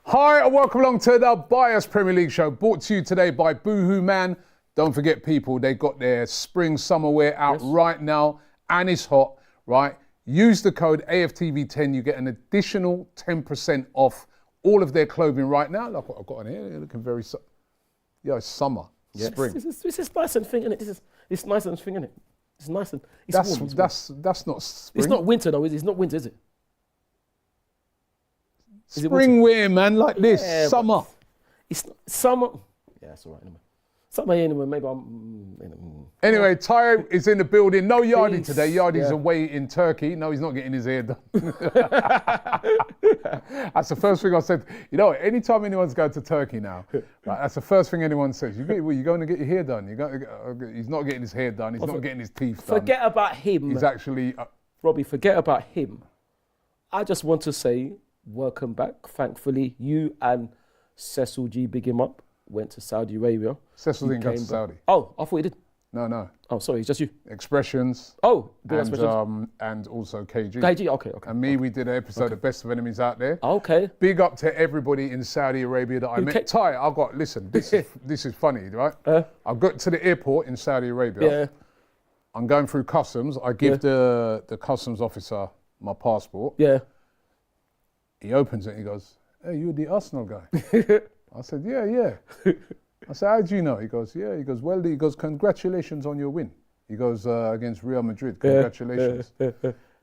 Hi and welcome along to the Bias Premier League show, brought to you today by boohooman. Don't forget, people, they got their spring summer wear out right now and it's hot, right? Use the code AFTV10, you get an additional 10% off all of their clothing right now. Look what I've got on here, you're looking very, it's summer, spring. This is nice and thing, innit? It's nice and thing, innit? It's nice and it's warm. That's not spring. It's not winter though, it's not winter, is it? Spring wear, man, like this, summer. It's summer. Yeah, it's all right anyway. Summer anyway, maybe I'm... Anyway, Ty is in the building. No Yardy today. Yardy's away in Turkey. No, he's not getting his hair done. That's the first thing I said. You know, anytime anyone's going to Turkey now, right, that's the first thing anyone says. You're going to get your hair done. He's not getting his hair done. He's not getting his teeth done. Forget about him. He's actually... Robbie, forget about him. I just want to say... Welcome back. Thankfully, you and Cecil G, big him up, went to Saudi Arabia. Cecil didn't go to Saudi. Oh, I thought he did. No. Oh, sorry, it's just you. Expressions. Oh, and also KG. KG, okay. And me, we did an episode of Best of Enemies out there. Okay. Big up to everybody in Saudi Arabia that I met. Ty, listen, this is funny, right? I got to the airport in Saudi Arabia. Yeah. I'm going through customs. I give the customs officer my passport. Yeah. He opens it and he goes, "Hey, you're the Arsenal guy." I said, yeah. I said, "How do you know?" He goes, "Yeah." He goes, "Well," he goes, "Congratulations on your win." He goes, against Real Madrid. Congratulations.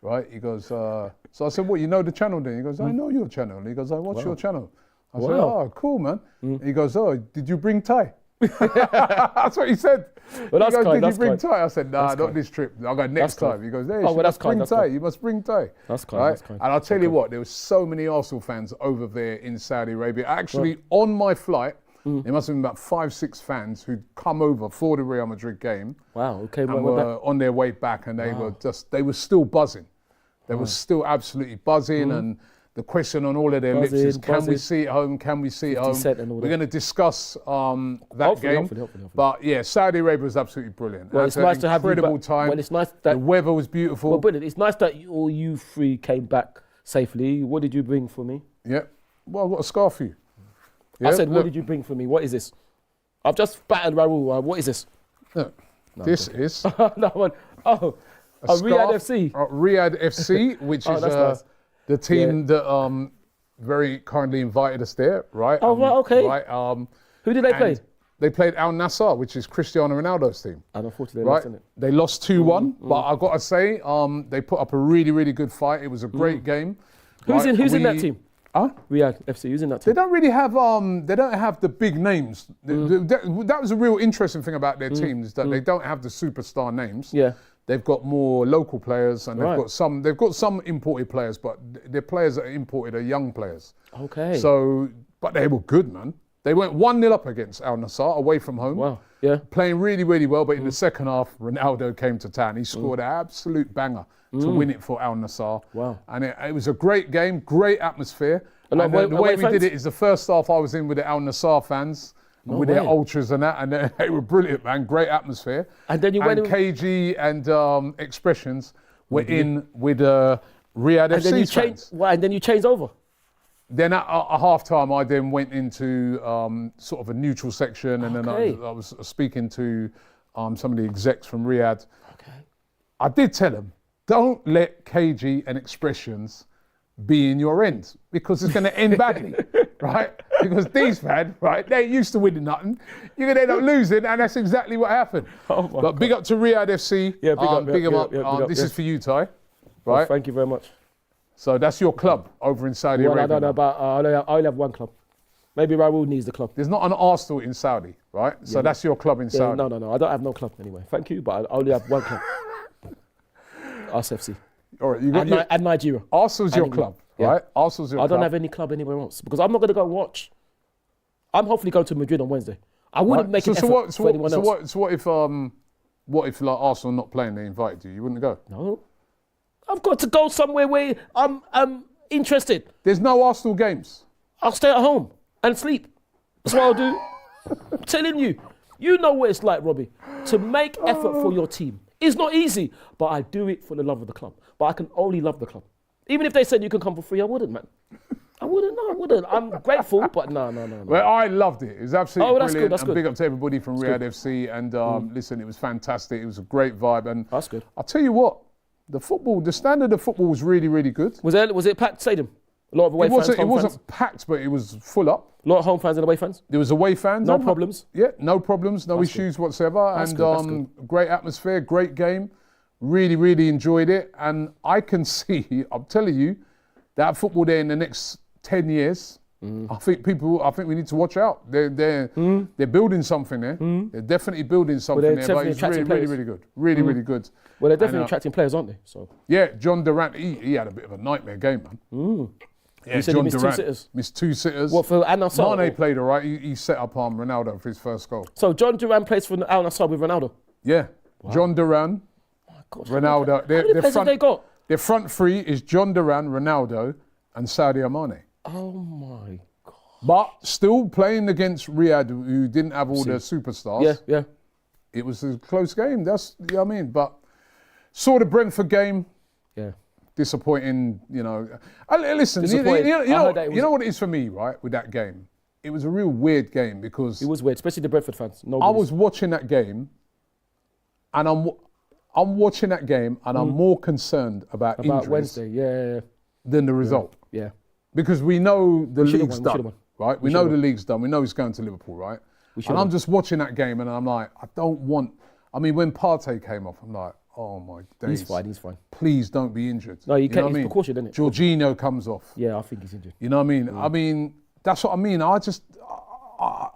Right? He goes, so I said, "What, you know the channel then?" He goes, "I know your channel." He goes, "I watch your channel." I said, "Oh, cool, man." He goes, "Oh, did you bring Ty?" That's what he said. Well, that's he goes, kind, "Did you bring Ty?" I said, "Nah, not this trip." I go, "Next time." He goes, "Hey, you must bring Ty. You must bring Ty." That's kind. Right? That's kind. And I'll tell you what, there were so many Arsenal fans over there in Saudi Arabia. Actually, on my flight, there must have been about 5-6 fans who'd come over for the Real Madrid game. Wow. Okay. And were on their way back, and they were still buzzing. They were still absolutely buzzing, and the question on all of their lips is, can we see it home? Can we see it home? We're going to discuss that game. Hopefully. But yeah, Saudi Arabia was absolutely brilliant. Well, it's nice to have you back. Incredible time. Well, it's nice that the weather was beautiful. Well, brilliant. It's nice that all you three came back safely. What did you bring for me? Yeah. Well, I've got a scarf for you. Yeah? I said, what did you bring for me? What is this? I've just battered Raul. What is this? Look, this is... Riyadh FC. Riyadh FC, which is... nice. The team that very kindly invited us there, right? Oh, right, okay. Right, who did they play? They played Al Nassr, which is Cristiano Ronaldo's team. And unfortunately, they lost, innit? They lost 2-1, but I've got to say, they put up a really, really good fight. It was a great game. Who's in that team? Huh? Riyadh FC, who's in that team? They don't really have, they don't have the big names. That was a real interesting thing about their teams, is that they don't have the superstar names. Yeah. They've got more local players, and they've got some imported players, but their players that are imported are young players. Okay. So, but they were good, man. They went 1-0 up against Al Nassr away from home. Wow. Yeah. Playing really, really well, but in the second half, Ronaldo came to town. He scored an absolute banger to win it for Al Nassr. Wow. And it was a great game, great atmosphere. And the way we did it is the first half I was in with the Al Nassr fans. With their ultras and that, and they were brilliant, man. Great atmosphere. And then you went KG and Expressions were in with Riyadh FC fans. And then you changed over. Then at half time, I then went into sort of a neutral section, and then I was speaking to some of the execs from Riyadh. Okay. I did tell them, don't let KG and Expressions be in your end, because it's going to end badly, right? Because these fans, right, they're used to winning nothing. You're going to end up losing, and that's exactly what happened. But big up to Riyadh FC. Yeah, big them up. This is for you, Ty. Right? Well, thank you very much. So that's your club over in Saudi Arabia. I don't know about, I only have one club. Maybe Raul needs the club. There's not an Arsenal in Saudi, right? So that's your club in Saudi. No. I don't have no club anyway. Thank you, but I only have one club. RSFC. All right, and Nigeria. Arsenal's your club, right? Arsenal's your club. I don't have any club anywhere else because I'm not going to go watch. I'm hopefully going to Madrid on Wednesday. I wouldn't make an effort for anyone else. So what if like Arsenal not playing, they invited you? You wouldn't go? No. I've got to go somewhere where I'm interested. There's no Arsenal games. I'll stay at home and sleep. That's what I'll do. I'm telling you. You know what it's like, Robbie, to make effort for your team. It's not easy, but I do it for the love of the club. But I can only love the club. Even if they said you can come for free, I wouldn't, man. I wouldn't. wouldn't. I'm grateful, but no. Well, I loved it. It was absolutely that's brilliant. good, that's and good. big up to everybody from Riyadh FC. And listen, it was fantastic. It was a great vibe. And That's good. I'll tell you what, the standard of football was really, really good. Was it a packed stadium? A lot of away fans, It home fans? wasn't packed, but it was full up. A lot of home fans and away fans? There was away fans. No problems? Yeah, no problems, no issues whatsoever. That's and good, that's great atmosphere, great game. Really, really enjoyed it. And I can see, I'm telling you, that football there in the next 10 years, I think we need to watch out. They're building something there. They're definitely building something there. But it's really good. Really good. Well, they're definitely attracting players, aren't they? So yeah, John Durant, he had a bit of a nightmare game, man. Yeah, you said John he missed Durant 2 sitters. missed 2 sitters. What, for Al Nassr? Mane played all right. He set up Ronaldo for his first goal. So John Durant plays for Al Nassr with Ronaldo? Yeah. Wow. John Durant, Ronaldo. How many players have they got? Their front three is John Durant, Ronaldo, and Sadio Mane. Oh my God. But still playing against Riyadh, who didn't have all their superstars. Yeah. It was a close game. That's, you know what I mean? But saw the Brentford game. Yeah. Disappointing, you know. Listen, you know what it is for me, right, with that game? It was a real weird game because... It was weird, especially the Brentford fans. I was watching that game and I'm watching that game and I'm more concerned about injuries Wednesday, than the result. Yeah. Because we know the league's done, right? We know the league's done. We know he's going to Liverpool, right? And I'm just watching that game and I'm like, when Partey came off, I'm like, oh my days. He's fine. Please don't be injured. No, you can't. It's precaution, isn't it? Jorginho comes off. Yeah, I think he's injured. You know what I mean? I mean, that's what I mean. I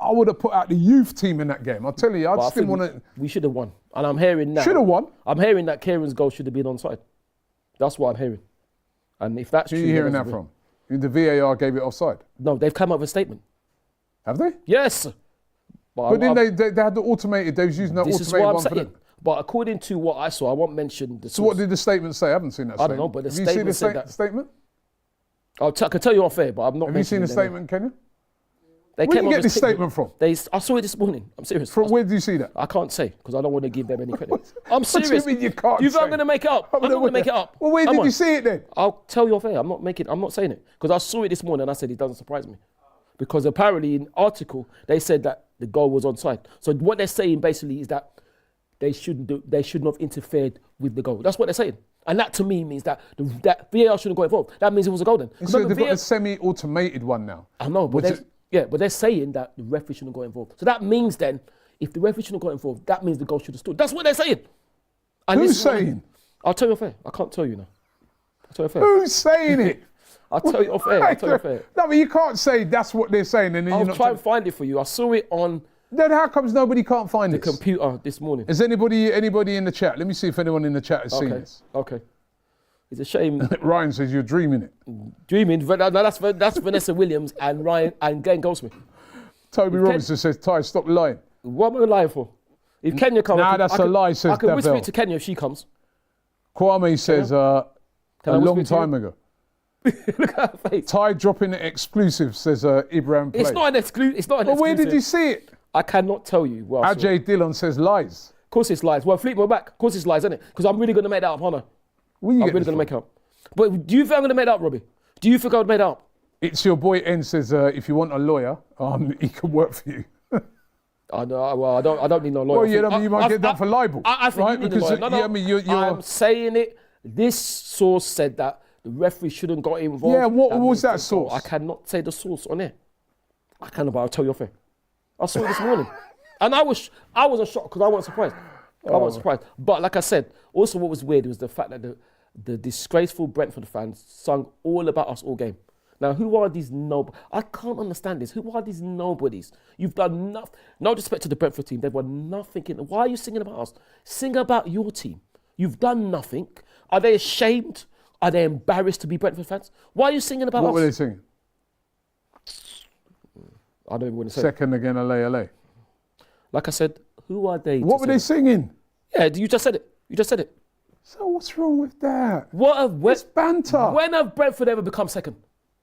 would have put out the youth team in that game. I'll tell you, I just didn't want to. We should have won. And I'm hearing now. Should have won. I'm hearing that Kieran's goal should have been onside. That's what I'm hearing. And if that's true. Who are you hearing that from? The VAR gave it offside? No, they've come up with a statement. Have they? Yes. But then they had the automated, they was using the automated one for them. But according to what I saw, I won't mention the source. So what did the statement say? I haven't seen that statement. I don't know, but the statement statement said that. Statement? I can tell you off air, but I'm not. Have you seen the statement, Kenya? Where did you get this statement from? I saw it this morning. I'm serious. From where did you see that? I can't say because I don't want to give them any credit. I'm serious. What do you mean you can't? You think I'm going to make it up? I'm not going to make it up. Well, where did you see it then? I'll tell you off air. I'm not saying it because I saw it this morning and I said it doesn't surprise me because apparently in the article they said that the goal was onside. So what they're saying basically is that they shouldn't have interfered with the goal. That's what they're saying. And that to me means that that VAR shouldn't go involved. That means it was a goal then. So they've got a semi-automated one now. I know, but they're saying that the referee shouldn't go involved. So that means then, if the referee shouldn't go involved, that means the goal should have stood. That's what they're saying. And who's saying? I'll tell you off air. I can't tell you now. I'll tell you off air. Who's saying it? I'll tell you off air. I'll tell you off air. No, but you can't say that's what they're saying. And then I'll try and find it for you. I saw it on... Then how comes nobody can't find the computer this morning? Is anybody in the chat? Let me see if anyone in the chat has seen this. Okay. It's a shame. Ryan says you're dreaming it. Dreaming? No, that's Vanessa Williams and Ryan and Glenn Goldsmith. Toby Robinson says, Ty, stop lying. What am I lying for? If Kenya comes... Nah, that's a lie, says I can whisper Davell. it to Kenya if she comes. Kwame says, a long time ago. Look at her face. Ty dropping the exclusive, says Ibrahim Play. It's not an exclusive. Well, where did you see it? I cannot tell you. Well, Ajay Dillon says lies. Of course it's lies. Well, Fleetwood back. Of course it's lies, isn't it? Because I'm really going to make that up, Hannah. I'm really going to make it up. But do you think I'm going to make that up, Robbie? Do you think I would make that up? It's your boy N says, if you want a lawyer, he can work for you. I know. Well, I don't need no lawyer. Well, you might get done for libel. I think right? you need a lawyer. No, I'm saying it. This source said that the referee shouldn't got involved. Yeah, what was that source? I cannot say the source on it. I cannot, but I'll tell you off air. I saw it this morning. And I wasn't shocked because I wasn't surprised. I wasn't surprised. But like I said, also what was weird was the fact that the disgraceful Brentford fans sung all about us all game. Now, who are these I can't understand this. Who are these nobodies? You've done nothing. No disrespect to the Brentford team. They've done nothing. Why are you singing about us? Sing about your team. You've done nothing. Are they ashamed? Are they embarrassed to be Brentford fans? Why are you singing about us? What were they singing? I don't even want to say. Second again, LA. Like I said, who are they? What were they singing? Yeah, you just said it. So what's wrong with that? It's banter. When have Brentford ever become second?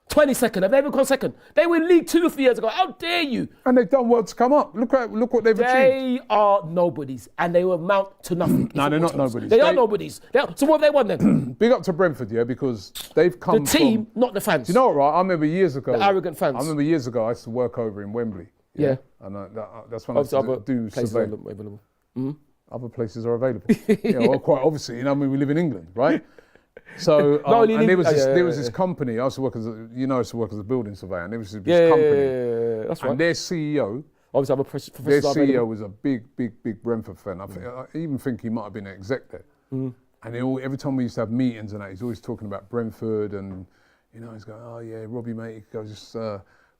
22nd. Have they ever gone second? They were in League 2 a few years ago. How dare you? And they've done well to come up. Look what they've achieved. They are nobodies, and they will amount to nothing. No, they're not nobodies. They are nobodies. So what have they won then? Big up to Brentford, yeah, because they've come The team, not the fans. You know what, right? I remember years ago. The arrogant fans. I remember years ago I used to work over in Wembley. Yeah. And that's when I used to do survey. Available. Other places are available. Yeah, well, quite obviously. You know, I mean, we live in England, right? So, and there was this company. I used to work as a building surveyor, and there was this company. Yeah, that's right. And their CEO, obviously, I'm a professor. Their CEO was a big Brentford fan. I even think he might have been an exec there. And every time we used to have meetings and that, he's always talking about Brentford, and you know, he's going, "Oh yeah, Robbie, mate, he goes just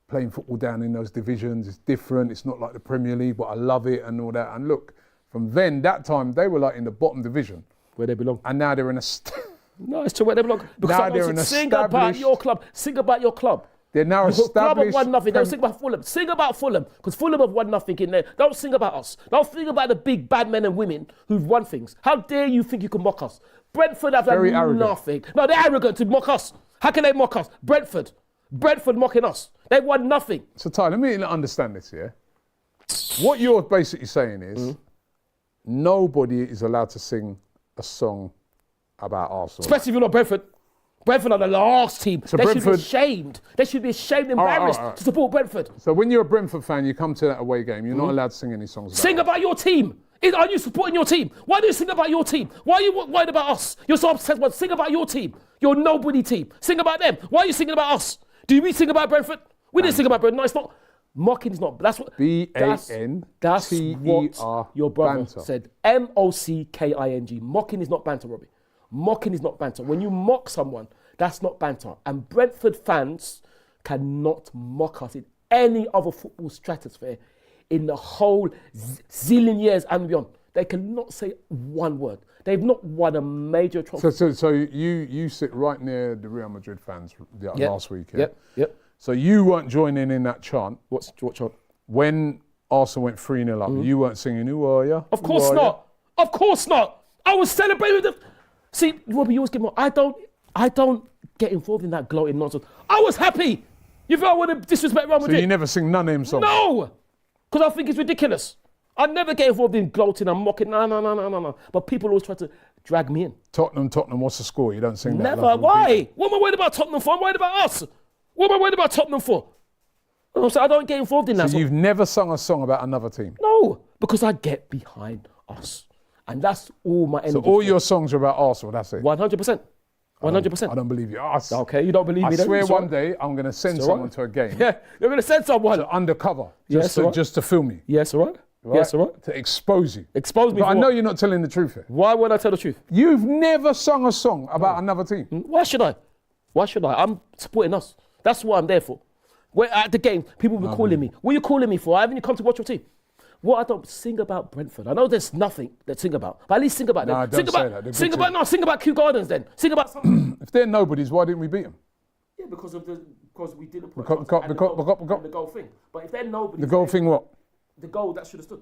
playing football down in those divisions. It's different. It's not like the Premier League, but I love it and all that." And look, from then that time they were like in the bottom division where they belong, and now they're in a. No, it's to where they belong. Because now they're sing about your club. Sing about your club. They're now your established. Club have won nothing. Don't sing about Fulham. Sing about Fulham, because Fulham have won nothing in there. Don't sing about us. Don't think about the big bad men and women who've won things. How dare you think you can mock us? Brentford have done nothing. No, they're arrogant to mock us. How can they mock us? Brentford mocking us. They won nothing. So Ty, let me understand this, yeah? What you're basically saying is nobody is allowed to sing a song about Arsenal. Especially if you're not Brentford. Brentford are the last team. So they should be ashamed. They should be ashamed and embarrassed to support Brentford. So when you're a Brentford fan, you come to that away game, you're not allowed to sing any songs about Sing about your team. Are you supporting your team? Why do you sing about your team? Why are you worried about us? You're so obsessed with sing about your team. Your nobody team. Sing about them. Why are you singing about us? Do we sing about Brentford? We didn't sing about Brentford. No, it's not. Mocking is not. That's what. B-A-N-T-E-R. That's what your brother said. M-O-C-K-I-N-G. Mocking is not banter, Robbie. Mocking is not banter. When you mock someone, that's not banter. And Brentford fans cannot mock us in any other football stratosphere in the whole zillion years and beyond. They cannot say one word. They've not won a major trophy. So you sit right near the Real Madrid fans last week, yeah? Yep. So you weren't joining in that chant. What chant? When Arsenal went 3-0 up, you weren't singing, "Who are you?" Of course not. Of course not. I was celebrating with the... See, Robbie, you always get more. I don't get involved in that gloating nonsense. I was happy. You think I want to disrespect Real Madrid? So you never sing none of them songs? No, because I think it's ridiculous. I never get involved in gloating and mocking. No. But people always try to drag me in. Tottenham, what's the score? You don't sing that. Never. Why? What am I worried about Tottenham for? I'm worried about us. What am I worried about Tottenham for? I don't get involved in that. So you've never sung a song about another team? No, because I get behind us. And that's all my energy. So all your songs are about Arsenal, that's it? 100%. 100%. I don't believe you. Okay, you don't believe me? I swear one day I'm going to send someone to a game. Yeah, you're going to send someone. To undercover, just to film me. Yes, all right. Yes, all right. To expose you. Expose me. But I know you're not telling the truth here. Why would I tell the truth? You've never sung a song about another team. Why should I? I'm supporting us. That's what I'm there for. We're at the game, people will be calling me. What are you calling me for? Haven't you come to watch your team? What I don't sing about Brentford. I know there's nothing to sing about, but at least sing about them. Sing about Kew Gardens then. Sing about something. If they're nobodies, why didn't we beat them? Yeah, because we didn't put the goal thing. But if they're nobodies, the goal thing what? The goal that should have stood.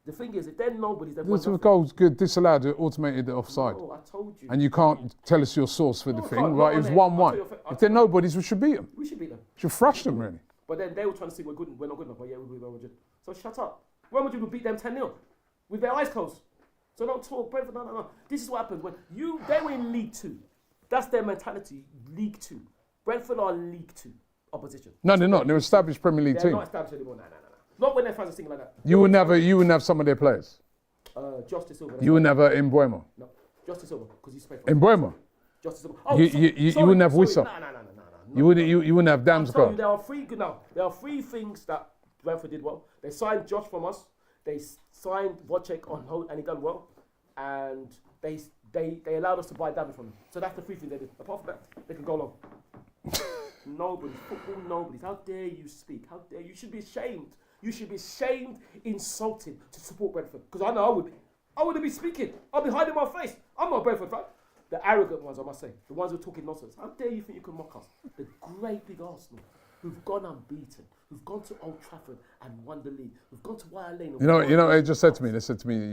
The thing is, if they're nobodies, they've won. The goal's good, disallowed, automated offside. Oh, I told you. And you can't tell us your source for the thing, right? It was 1-1. If they're nobodies, we should beat them. We should beat them. We should thrash them, really. But then they were trying to say we're not good enough. But yeah, we beat Real Madrid. So shut up. Real Madrid will beat them 10-0 with their eyes closed. So don't talk Brentford. No. This is what happens when they were in League 2. That's their mentality. League 2. Brentford are League 2 opposition. No, they're not. They're an established Premier League team. They're not established anymore. No. Not when their fans are singing like that. You wouldn't have some of their players. Justice Silva. You wouldn't have Mbuemo. No, Justice Silva because he's played for Mbuemo. Justice Silva. You wouldn't have Wissa. No. You wouldn't have Damsgaard. There are three things that Brentford did well. They signed Josh from us. They signed Wojciech on hold, and he done well. And they allowed us to buy damage from them. So that's the three things they did. Apart from that, they can go long. Nobody, football nobodies. How dare you speak? How dare you? You should be ashamed. You should be ashamed, insulted to support Brentford. Because I know I would be. I wouldn't be speaking. I'll be hiding my face. I'm not a Brentford fan. The arrogant ones, I must say. The ones who are talking nonsense. How dare you think you can mock us? The great big Arsenal. who've gone unbeaten, who've gone to Old Trafford and won the league, who've gone to White Lane. You know, they just said to me,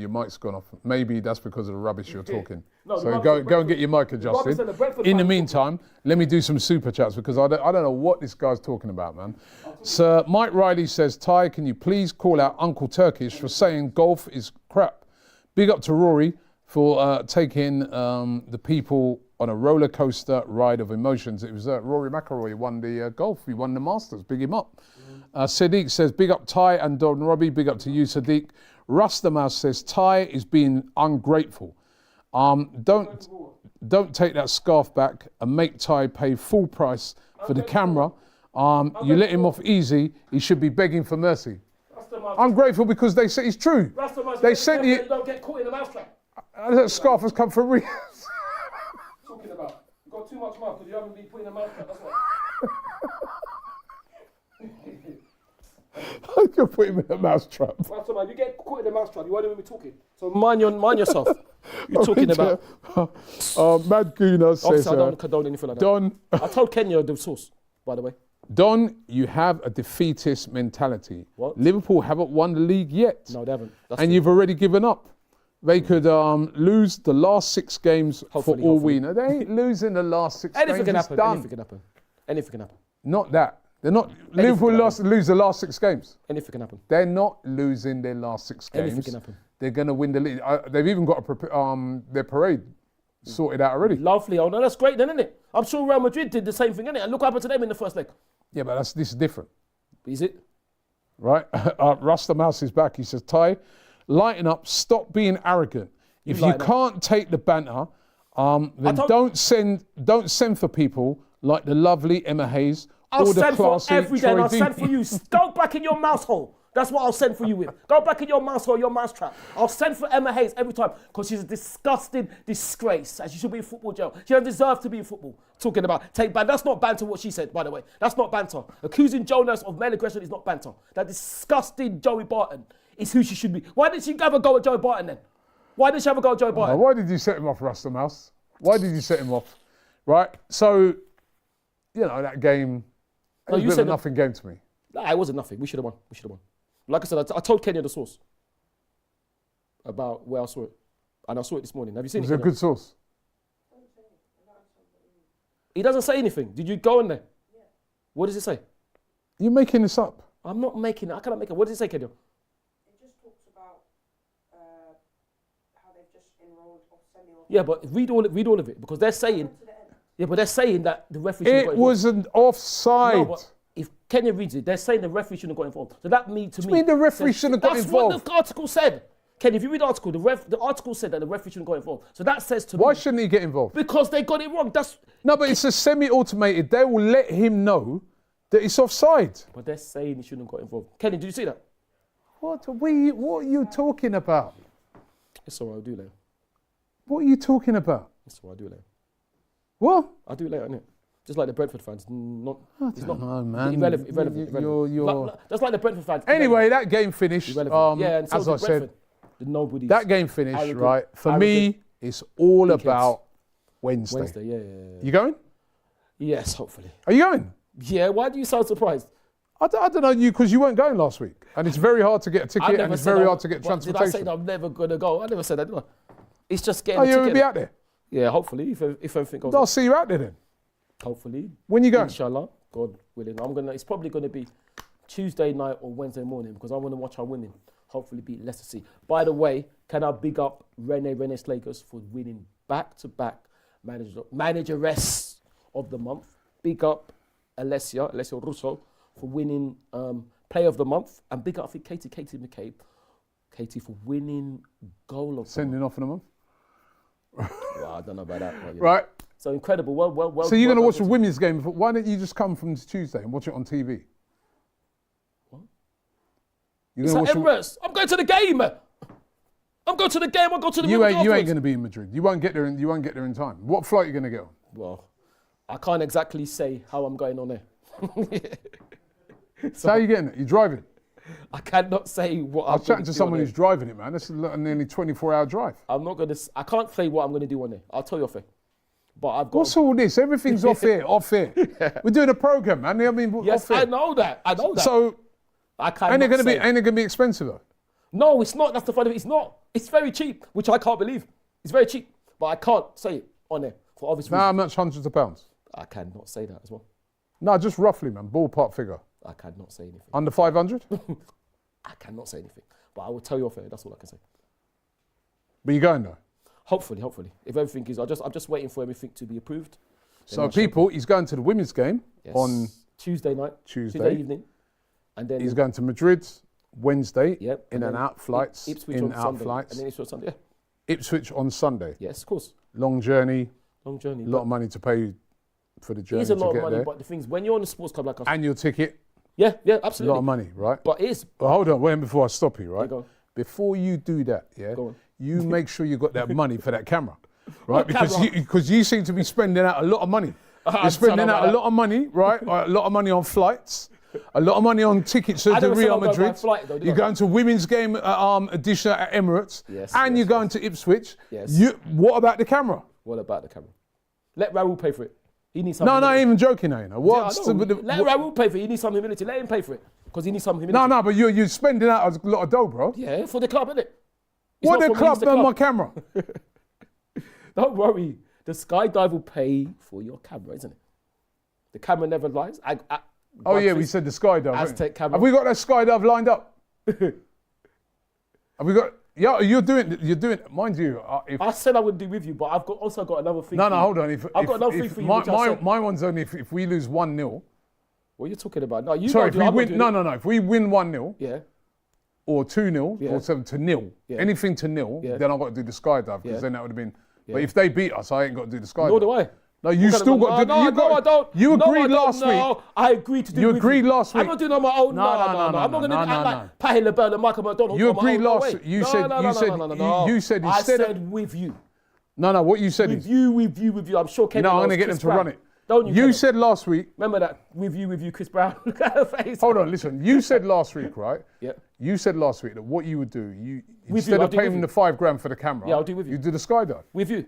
your mic's gone off. Maybe that's because of the rubbish you're talking. No, so go and get your mic adjusted. In the meantime, let me do some super chats because I don't know what this guy's talking about, man. Sir Mike Riley says, Ty, can you please call out Uncle Turkish for saying golf is crap? Big up to Rory for taking the people on a roller coaster ride of emotions. It was Rory McIlroy won the golf. He won the Masters. Big him up. Sadiq says, big up Ty and Don Robbie. Big up to you, Sadiq. Rustamouse says, Ty is being ungrateful. Don't take that scarf back and make Ty pay full price for the camera. You let him off easy. He should be begging for mercy. I'm grateful because they say it's true. They sent you. Don't get caught in the mousetrap. That scarf has come from real. Talking about. You've got too much mouth because you haven't been put in a mousetrap. That's why. You're putting him in a mousetrap. You get caught in a mousetrap. You won't even be talking. So mind yourself. You're talking about. Mad Guna says. Obviously, I don't condone anything like that. Don. I told Kenya the source, by the way. Don, you have a defeatist mentality. What? Liverpool haven't won the league yet. No, they haven't. And you've already given up. They could lose the last 6 games for all we know. They ain't losing the last 6 games. Anything can happen. Done. Anything can happen. Anything can happen. Not that. They're not. Liverpool lose the last 6 games. Anything can happen. They're not losing their last 6 games. Anything can happen. They're going to win the league. They've even got their parade sorted out already. Lovely. Oh no, that's great then, isn't it? I'm sure Real Madrid did the same thing, innit? And look what happened to them in the first leg. Yeah, but this is different. Is it? Right? Rasta Mouse is back. He says, Ty, lighten up. Stop being arrogant. If you can't take the banter, then don't send for people like the lovely Emma Hayes I'll or the send for classy every day and I'll Troy send for you. Go back in your mouse hole. That's what I'll send for you with. Go back in your mouse hole, your mouse trap. I'll send for Emma Hayes every time because she's a disgusting disgrace and she should be in football jail. She doesn't deserve to be in football. Talking about take banter. That's not banter what she said, by the way. That's not banter. Accusing Jonas of male aggression is not banter. That disgusting Joey Barton is who she should be. Why didn't she have a go at Joey Barton then? Why did she have a go at Joey Barton? Why did you set him off, Rasta Mouse? Why did you set him off? Right? So, that game, it was a bit of a nothing game to me. Nah, it wasn't nothing. We should have won. Like I said, I told Kenya the source about where I saw it. And I saw it this morning. Have you seen it? Was it a good source? He doesn't say anything. Did you go in there? Yeah. What does it say? You're making this up. I'm not making it. I cannot make it. What does it say, Kenya? It just talks about how they've just enrolled Off-Semi. Yeah, but read all of it because they're saying. Yeah, but they're saying that the referee shouldn't It was an offside. No, but if Kenya reads it, they're saying the referee shouldn't have got involved. So that means to me. mean the referee shouldn't have got involved? That's what the article said. Ken, if you read the article, the article said that the referee shouldn't have got involved. So that says to me. Why shouldn't he get involved? Because they got it wrong. No, but it's a semi-automated. They will let him know that it's offside. But they're saying he shouldn't have got involved. Kenny, did you see that? What are you talking about? It's all right, I'll do it later. What are you talking about? It's all right, I'll do it later. What? I'll do it later, innit? Just like the Brentford fans. It's not man. Irrelevant. Just like the Brentford fans. Anyway, that game finished. And so as I said, nobody. That game finished, right? For me, it's all about Wednesday. Yeah. You going? Yes, hopefully. Are you going? Yeah, why do you sound surprised? I don't know you because you weren't going last week. And it's very hard to get a ticket and it's very hard to get transportation. Did I say that I'm never going to go? I never said that, did I? It's just getting a ticket. Oh, you'll be out there? Yeah, hopefully, if everything goes I'll see you out there then. Hopefully. When you going? Inshallah, God willing. It's probably going to be Tuesday night or Wednesday morning because I want to watch our winning. Hopefully beat Leicester City. By the way, can I big up Rene Slakers for winning back-to-back manageress of the month. Big up Alessia Russo for winning player of the month. And big up for Katie McCabe. Katie for winning goal of Sending off in a month? Well, I don't know about that. Right. So incredible. Well. So you're going to watch the women's game. Why don't you just come from Tuesday and watch it on TV? What? You're going to watch I'm going to the game. I'm going to the game. I'll go to the You ain't going to be in Madrid. You won't get there in time. What flight are you going to get on? Well, I can't exactly say how I'm going on there. So how are you getting it? You driving? I cannot say what I was chatting to someone who's driving it, man. This is a nearly 24-hour drive. I can't say what I'm going to do on there. I'll tell you off there. But I've got. What's all this? Everything's off here, off here. We're doing a program, man. I mean, Yes, off here. I know that. I know that. So, I can't. ain't it gonna be expensive though? No, it's not. That's the fun of it. It's not. It's very cheap, which I can't believe. It's very cheap, but I can't say it on there for obvious How reasons. much? Hundreds of pounds? I cannot say that as well. No, just roughly, man. Ballpark figure. I cannot say anything. Under 500? I cannot say anything. But I will tell you off air. That's all I can say. But you're going though. Hopefully. If everything is, I'm just waiting for everything to be approved. So people, he's going to the women's game on Tuesday night. Tuesday evening. And then he's going to Madrid Wednesday. Yep, In and out flights. Ipswich In on out Sunday. flights. And then Ipswich on Sunday. Yeah. Ipswich on Sunday. Yes, of course. Long journey. Long journey. A lot of money to pay for the It journey is a to lot get of money, there. but the things when you're on a sports club like us, Annual ticket. yeah, A absolutely. lot of money, right? But it is. But hold on, wait before I stop you, right? go on. Before you do that, yeah, Go on. you make sure you got that money for that camera, right? What camera? Because you seem to be spending out a lot of money. You're spending out a lot of money, right? A lot of money on flights, a lot of money on tickets to I the never said Real I'll go by Madrid. flight, though, did You're I? going to women's game edition at Emirates, Yes, and yes, you're going to Ipswich. Yes. What about the camera? What about the camera? Let Raul pay for it. He needs some. No, humility. even joking now. You know Yeah, what's I know. the- Let Raul pay for it. He needs some humility. Let him pay for it because he needs some humility. No, but you're spending out a lot of dough, bro. Yeah, for the club, isn't it? It's What not the for me, it's club on my camera? Don't worry. The skydive will pay for your camera, isn't it? The camera never lies. Oh yeah, we said the skydive. Aztec camera. Have we got that skydive lined up? Have we got? Yeah, you're doing. Mind you, if I said I would do with you, but I've also got another thing. no, for you. hold on. I've got another thing for you. My, which I said. my one's only if we lose 1-0. What are you talking about? No, you Sorry, don't if do we it. win. No. If we win 1-0 Yeah. or 2-0 Yeah. or 7 to nil, Yeah. anything to nil, Yeah. then I've got to do the skydive because Yeah. then that would have been. Yeah. But if they beat us, I ain't got to do the skydive. Nor do I. No, you What still kind of- got to do. No, You no, I don't. You No, I agreed don't. last week. No, I agreed to do. You with agreed last I'm week. not doing it on my own. No. I'm not going to no, act no. like Patty LaBelle and Michael McDonald. You on my agreed own, no last way. week. You No, said- no, you no, said- no, no, no. you said I instead of- said with you. No. What you said With is. you. I'm sure Kevin No, I'm knows going to get them Chris to Brown. run it. Don't you? You Kevin? said last week. Remember that with you, Chris Brown. Look at her face. Hold on, listen. You said last week, right? Yeah. You said last week that what you would do, you, instead I'll of do with paying you. the $5 for the camera, Yeah, I'll do with you. You do the skydive. With you.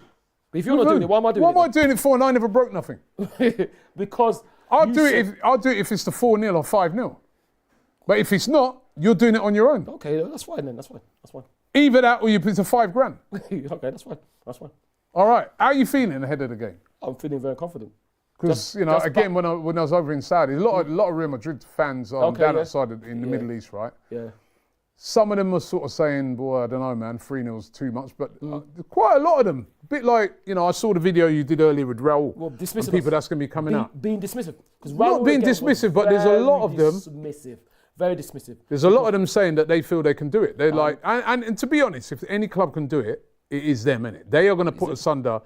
But if you're not doing it, why am I doing What it? am I doing it for? And I never broke nothing. Because I'll you do said- it. I'll do it if it's the 4-0 or 5-0. But if it's not, you're doing it on your own. Okay, that's fine then. That's fine. Either that or you put the $5. Okay, that's fine. All right. How are you feeling ahead of the game? I'm feeling very confident. Because Just again, when I was over in Saudi, a lot of Real Madrid fans down yeah. outside in the Middle East, right? Yeah. Some of them were sort of saying, boy, I don't know, man, 3-0's too much. But quite a lot of them, a bit like, I saw the video you did earlier with Raul. Well, and dismissive. people that's going to be coming out. Being dismissive. Because Not being dismissive, but there's a lot of them. Dismissive. Very dismissive. There's a lot of them saying that they feel they can do it. They're like, and to be honest, if any club can do it, it is them, innit? They are going to put us under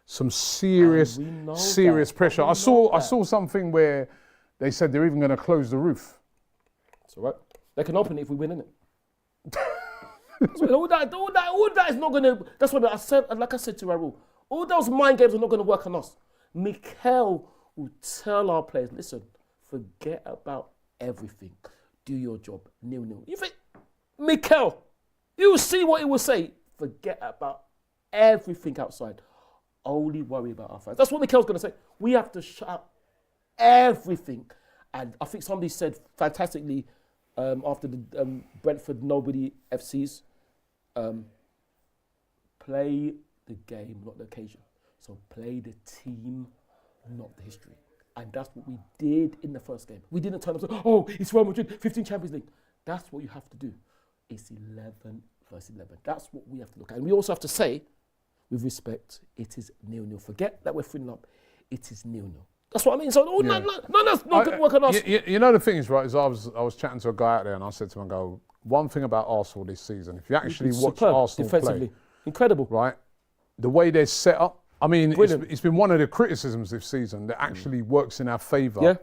some serious, we know serious that. pressure. We I saw know that. something where they said they're even going to close the roof. It's all right. They can open it if we win, innit? all that is not going to. That's what I said. Like I said to Raul, all those mind games are not going to work on us. Mikel will tell our players, listen, forget about everything. Do your job. 0-0. You think, Mikel, you will see what he will say. Forget about everything outside. Only worry about our fans. That's what Mikel's going to say. We have to shut out everything. And I think somebody said fantastically after the Brentford Nobody FCs, play the game, not the occasion. So play the team, not the history. And that's what we did in the first game. We didn't turn up and say, oh, it's Real Madrid, 15 Champions League. That's what you have to do. It's 11 versus 11. That's what we have to look at. And we also have to say, with respect, it is 0-0. Forget that we're 3-0. It is 0-0. That's what I mean. So that's not going to work on us. You know the thing is, right, is I was chatting to a guy out there and I said to him, I go, one thing about Arsenal this season, if you actually watch Superb, Arsenal defensively. play, Incredible. right, the way they're set up, I mean, Brilliant. it's been one of the criticisms this season that actually works in our favour Yeah.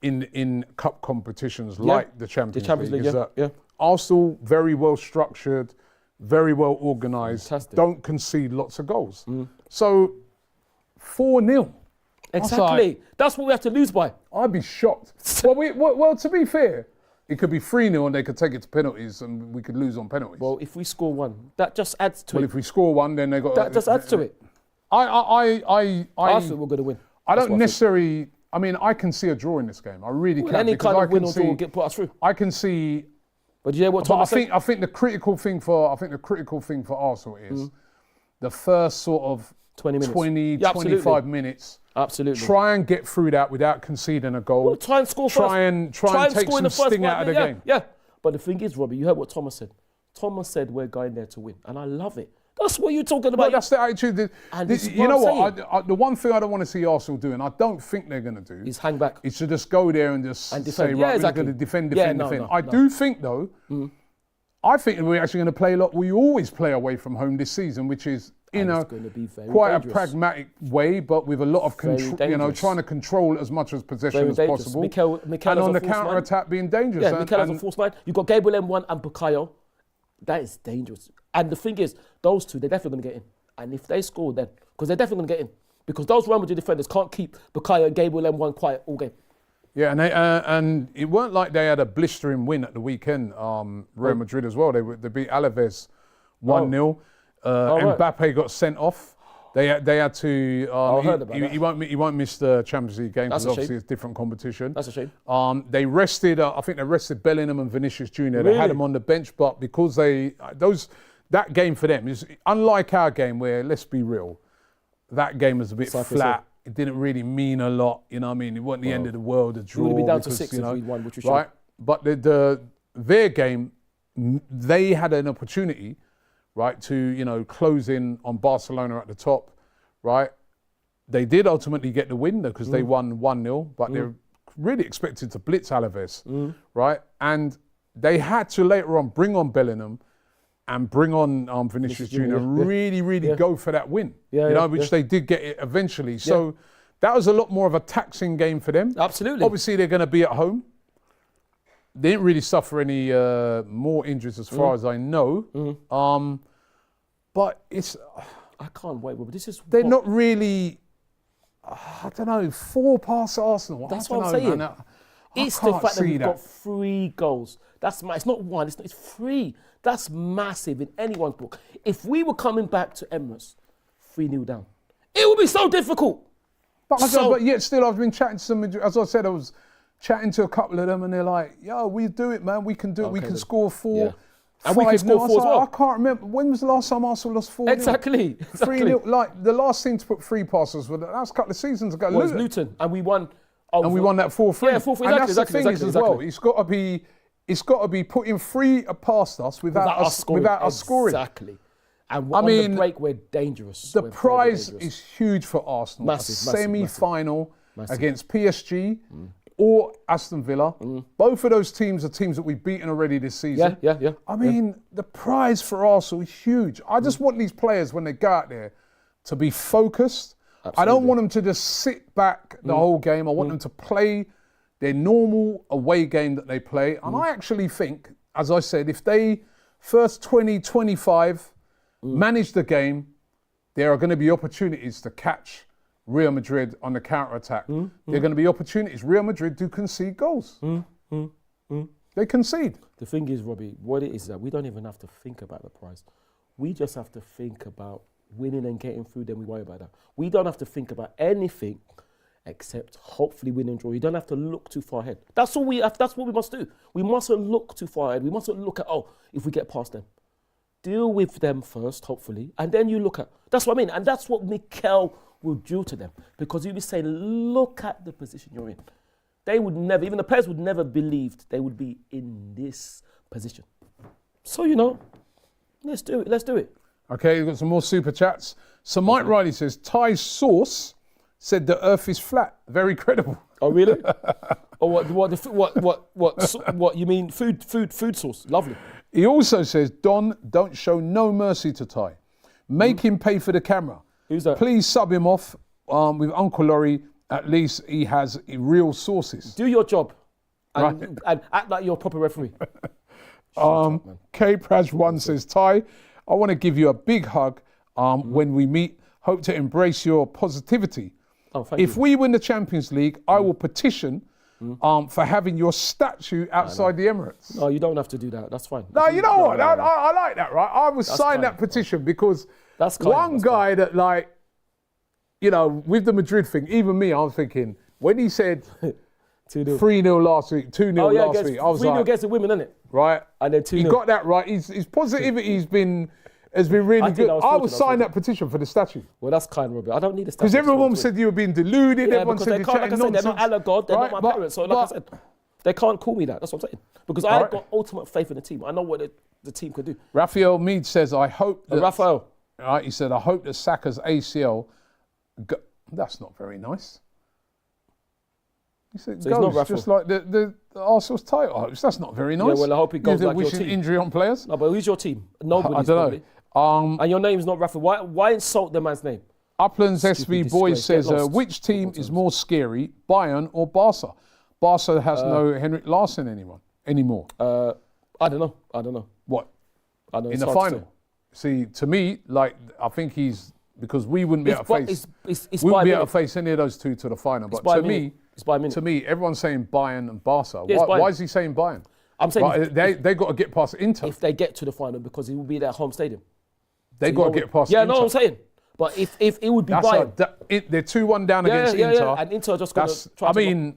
in cup competitions like the Champions League. Is that Arsenal, very well structured, very well organised, Fantastic. don't concede lots of goals. So 4-0. Exactly. That's what we have to lose by. I'd be shocked. Well, to be fair, it could be 3-0 and they could take it to penalties and we could lose on penalties. Well, if we score one, that just adds to Well, it. if we score one, then they got. That just adds to it. I think we're going to win. I That's don't what I think. necessarily. I mean, I can see a draw in this game. I really Well, can. any because kind I of win can or draw see- will get put us through. I can see. But do you hear what But Thomas said? I think the critical thing for Arsenal is the first sort of 20 minutes. 20, Yeah, 25 minutes. Absolutely. Try and get through that without conceding a goal. Well, try and score first. Try and take score in some the first sting 5 out of the minutes. game. Yeah. But the thing is, Robbie, you heard what Thomas said. Thomas said we're going there to win, and I love it. That's what you're talking about. Well, that's the attitude. And this is You what know I'm what? The one thing I don't want to see Arsenal do, and I don't think they're going to do, Is hang back. is to just go there and just And say, defend. right, Yeah, exactly. we're going to defend. Yeah, no. I do think, though, I think we're actually going to play a lot. We always play away from home this season, which is in And a it's gonna be very quite dangerous. a pragmatic way, but with a lot of Very dangerous. trying to control as much as possession Very as dangerous. possible, Mikel and as on a the false counter nine. attack being dangerous. Yeah, and, Mikel as a and false nine. You've got Gabriel M1 and Bukayo. That is dangerous. And the thing is, those two, they're definitely going to get in. And if they score, then, because they're definitely going to get in. Because those Real Madrid defenders can't keep Bukayo and Gabriel M1 quiet all game. Yeah, and it weren't like they had a blistering win at the weekend. Real Madrid as well. They beat Alaves 1-0. right. Mbappe got sent off. They had to. I heard about that. He won't miss the Champions League game That's because a obviously shame. it's different competition. That's a shame. They rested. I think they rested Bellingham and Vinicius Jr. They Really? had them on the bench, but because that game for them is unlike our game where, let's be real, that game was a bit Cyprus, flat. It didn't really mean a lot. You know what I mean? It wasn't the end of the world. A draw. would be down to because, 6 you if know, we'd won, which we right? But their game, they had an opportunity, right, to close in on Barcelona at the top, right? They did ultimately get the win though because they won 1-0, but they're really expected to blitz Alaves, right? And they had to later on bring on Bellingham and bring on Vinicius Jr. and really go for that win, which they did get it eventually. So that was a lot more of a taxing game for them. Absolutely. Obviously, they're going to be at home. They didn't really suffer any more injuries as far as I know. But it's I can't wait, but this is they're what- not really. I don't know. 4 past Arsenal. That's I what I'm don't know, saying. man. It's I the can't fact that see we've got 3 goals. It's not 1, it's 3. That's massive in anyone's book. If we were coming back to Emirates 3-0 down, it would be so difficult. But yet still, I've been chatting to some. As I said, I was chatting to a couple of them, and they're like, "Yo, we do it, man. We can do it. We Okay, can then. score 4." Yeah. And we can 5-0. score 4 I was as like, well. I can't remember. When was the last time Arsenal lost 4-0? Exactly. 3-0. Like, the last thing to put 3 passes was, that was a couple of seasons ago. Was Luton. Luton, and we won. And we won that 4-3. Yeah, 4-3, And that's the exactly, thing is as well. exactly. It's got to be putting 3 past us without us scoring. Exactly. And I on mean, the break, we're dangerous. The We're very prize dangerous. is huge for Arsenal. Massive, a massive, semi-final massive. against PSG or Aston Villa. Both of those teams are teams that we've beaten already this season. Yeah. I mean, the prize for Arsenal is huge. I just want these players, when they go out there, to be focused. I don't Absolutely. want them to just sit back the whole game. I want them to play their normal away game that they play. And I actually think, as I said, if they first 20, 25 manage the game, there are going to be opportunities to catch Real Madrid on the counter-attack. There are going to be opportunities. Real Madrid do concede goals. They concede. The thing is, Robbie, what it is that we don't even have to think about the prize. We just have to think about winning and getting through, then we worry about that. We don't have to think about anything except hopefully win and draw. You don't have to look too far ahead. That's all that's what we must do. We mustn't look too far ahead. We mustn't look at, if we get past them. Deal with them first, hopefully, and then you look at. That's what I mean. And that's what Mikel will do to them. Because he'll be saying, look at the position you're in. They would never, even the players would never believed they would be in this position. So, let's do it. Let's do it. Okay, we've got some more super chats. So Mike Riley says, Ty's source said the earth is flat. Very credible. Oh, really? What you mean food source? Lovely. He also says, Don, don't show no mercy to Ty. Make him pay for the camera. Who's that? Please sub him off with Uncle Laurie. At least he has real sources. Do your job and act like you're a proper referee. K-Praz1 says, Ty, I want to give you a big hug when we meet. Hope to embrace your positivity. Oh, thank If you. we win the Champions League, I will petition for having your statue outside the Emirates. No, you don't have to do that. That's fine. No, you know what? No. I like that, right? I would sign kind. that petition because That's kind. one That's guy that you know, with the Madrid thing, even me, I was thinking, when he said 2-0. 3-0 last week, 2-0 last week, I was 3-0 like, against the women, isn't it? right? And then 2-0. He got that right. His positivity has been really I think good. that was I fortunate, would sign that petition for the statue. Well, that's kind of Robbie. I don't need a statue. Because everyone said you were being deluded. Yeah, Everyone because said they you're can't, like I chatting said, they're nonsense. not Allah God, they're Right, not my parents. So like I said, they can't call me that. That's what I'm saying. Because I've got ultimate faith in the team. I know what the team could do. Raphael Mead says, I hope that... Raphael. Right, he said, I hope that Saka's ACL... That's not very nice. He said, So he's not goes Raphael. just like the Arsenal's title hopes. That's not very nice. Yeah, well, I hope it goes You're like your wishing team. injury on players. No, but who's your team? Nobody's I don't know. probably. And your name's not Raphael. Why insult the man's name? Uplands SV Boys disgrace. says, Get lost. which team is more scary, Bayern or Barca? Barca has no Henrik Larsson anymore. I don't know. What? I don't know. In It's the hard to final? See, to me, like, I think he's... Because we wouldn't be able to face... It's we by wouldn't be able minute. to face any of those two to the final. But by to minute. me... It's by minute. To me, everyone's saying Bayern and Barca. Yeah, it's Bayern. Why is he saying Bayern? I'm saying Right, they got to get past Inter. if they get to the final because it will be their home stadium. They got to get past Yeah, Inter. no, I'm saying. But if it would be That's Bayern. they're 2-1 down against Inter. Yeah, and Inter just going to try I to... mean,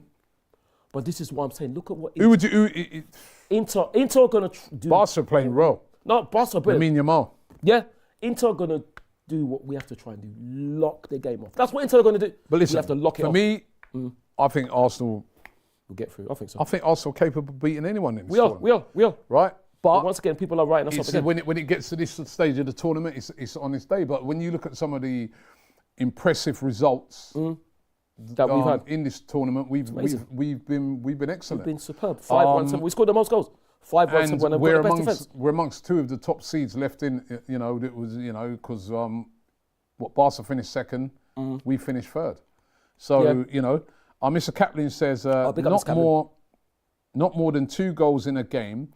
But this is what I'm saying. Look at what who would you... Inter going to do... Barca playing well. No, Barca brilliant. Lamin Yamal. Yeah, Inter going to do what we have to try and do. Lock the game off. That's what Inter are going to do. But listen, we have to lock it for off. me, I think Arsenal... We'll get through. I think so. I think Arsenal are capable of beating anyone in this We are. tournament. We are. Right? But But once again, people are writing us up it's, again. when it gets to this stage of the tournament, it's on its day. But when you look at some of the impressive results that we've had. in this tournament, we've been excellent. We've been superb. 5-1-7. We scored the most goals. 5-1-7. And And we're we've got the best defence. amongst two of the top seeds left in. You know, it was because what Barca finished second, we finished third. So Yeah. you know, Mr. Kaplan says big up Mr. Kaplan. not more than 2 goals in a game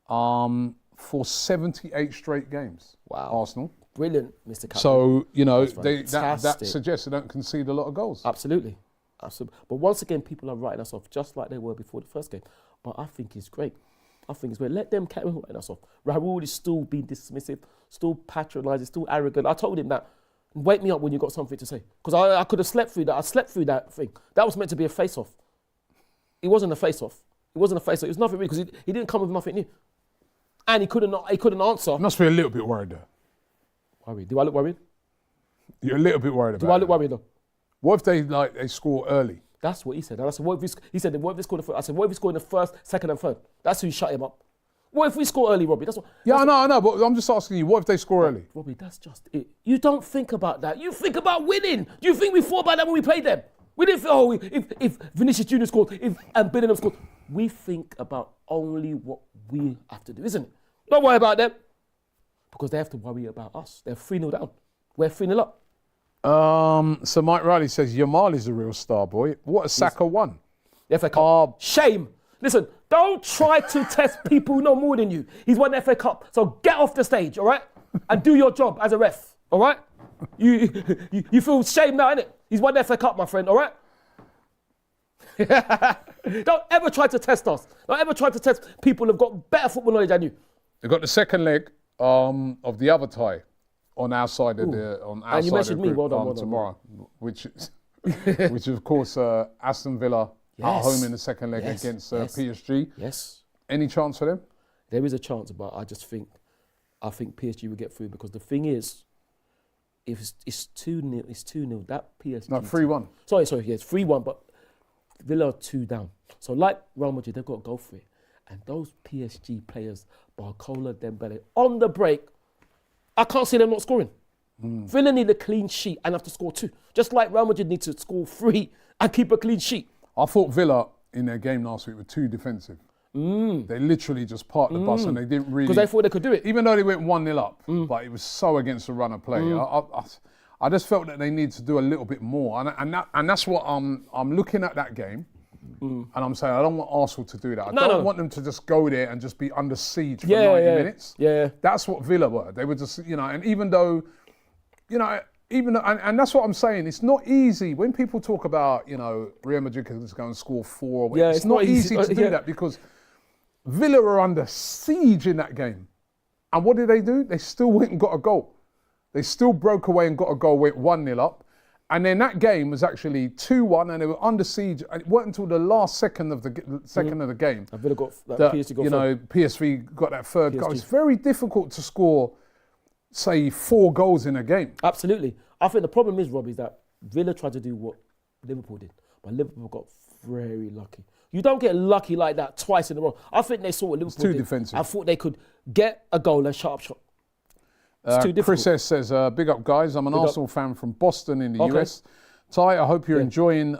for 78 straight games. Wow. Arsenal. Brilliant, Mr. Captain. So you know that fantastic. suggests they don't concede a lot of goals. Absolutely. But once again, people are writing us off just like they were before the first game. But I think it's great. Let them carry on writing us off. Raul is still being dismissive, still patronising, still arrogant. I told him that. Wake me up when you got something to say. Because I could have slept through that. I slept through that thing. That was meant to be a face-off. It wasn't a face-off. It wasn't a face-off. It was nothing real because he didn't come with nothing new. And he couldn't answer. You must be a little bit worried there. Worried. Do I look worried? You're a little bit worried about Do I it. look worried though? What if they score early? That's what he said. And I said, he said, what if they score the first? I said, what if we score in the first, second, and third? That's who shut him up. What if we score early, Robbie? I know, but I'm just asking you, what if they score early? Robbie, that's just it. You don't think about that. You think about winning. Do you think we thought about that when we played them? We didn't think, if Vinicius Junior scored, and Bellingham scored. We think about only what we have to do, isn't it? Don't worry about them. Because they have to worry about us. They're 3-0 down. We're 3-0 up. So Mike Riley says, Yamal is a real star, boy. What a Saka won. The FA Cup. Shame. Listen, don't try to test people who know more than you. He's won the FA Cup. So get off the stage, all right? And do your job as a ref, all right? You feel shame now, innit? He's won the FA Cup, my friend, all right? Don't ever try to test us. Don't ever try to test people who've got better football knowledge than you. They've got the second leg of the other tie on our side of the And you mentioned me. Well done. tomorrow, which is of course Aston Villa at home in the second leg against PSG. Yes. Any chance for them? There is a chance, but I think PSG will get through because the thing is, if it's 2-0, it's 2-0. That PSG. No, 3-1. Sorry, yeah, it's 3-1, but Villa are 2 down. So like Real Madrid, they've got to go for it. And those PSG players, Barcola, Dembele, on the break, I can't see them not scoring. Villa need a clean sheet and have to score 2. Just like Real Madrid need to score 3 and keep a clean sheet. I thought Villa in their game last week were too defensive. They literally just parked the bus and they didn't really... Because they thought they could do it. Even though they went 1-0 up, but it was so against the run of play. I just felt that they need to do a little bit more. And that's what I'm looking at that game. And I'm saying, I don't want Arsenal to do that. I don't want them to just go there and just be under siege for 90 minutes. Yeah. That's what Villa were. They were just, and even though, and that's what I'm saying, it's not easy. When people talk about, Real Madrid can just go and score 4, it's not easy to do that because Villa were under siege in that game. And what did they do? They still went and got a goal. They still broke away and got a goal, went 1-0 up. And then that game was actually 2-1, and they were under siege. And it wasn't until the last second of the game I Villa got that that PSG got you know PSV got that third goal. PSG. It's very difficult to score, say, 4 goals in a game. Absolutely. I think the problem is, Robbie, is that Villa tried to do what Liverpool did, but Liverpool got very lucky. You don't get lucky like that twice in a row. I think they saw what Liverpool too did. defensive. I thought they could get a goal and shut up shop. It's too difficult. Chris S says, big up guys, I'm an Arsenal fan from Boston in the Okay. US. Ty, I hope you're enjoying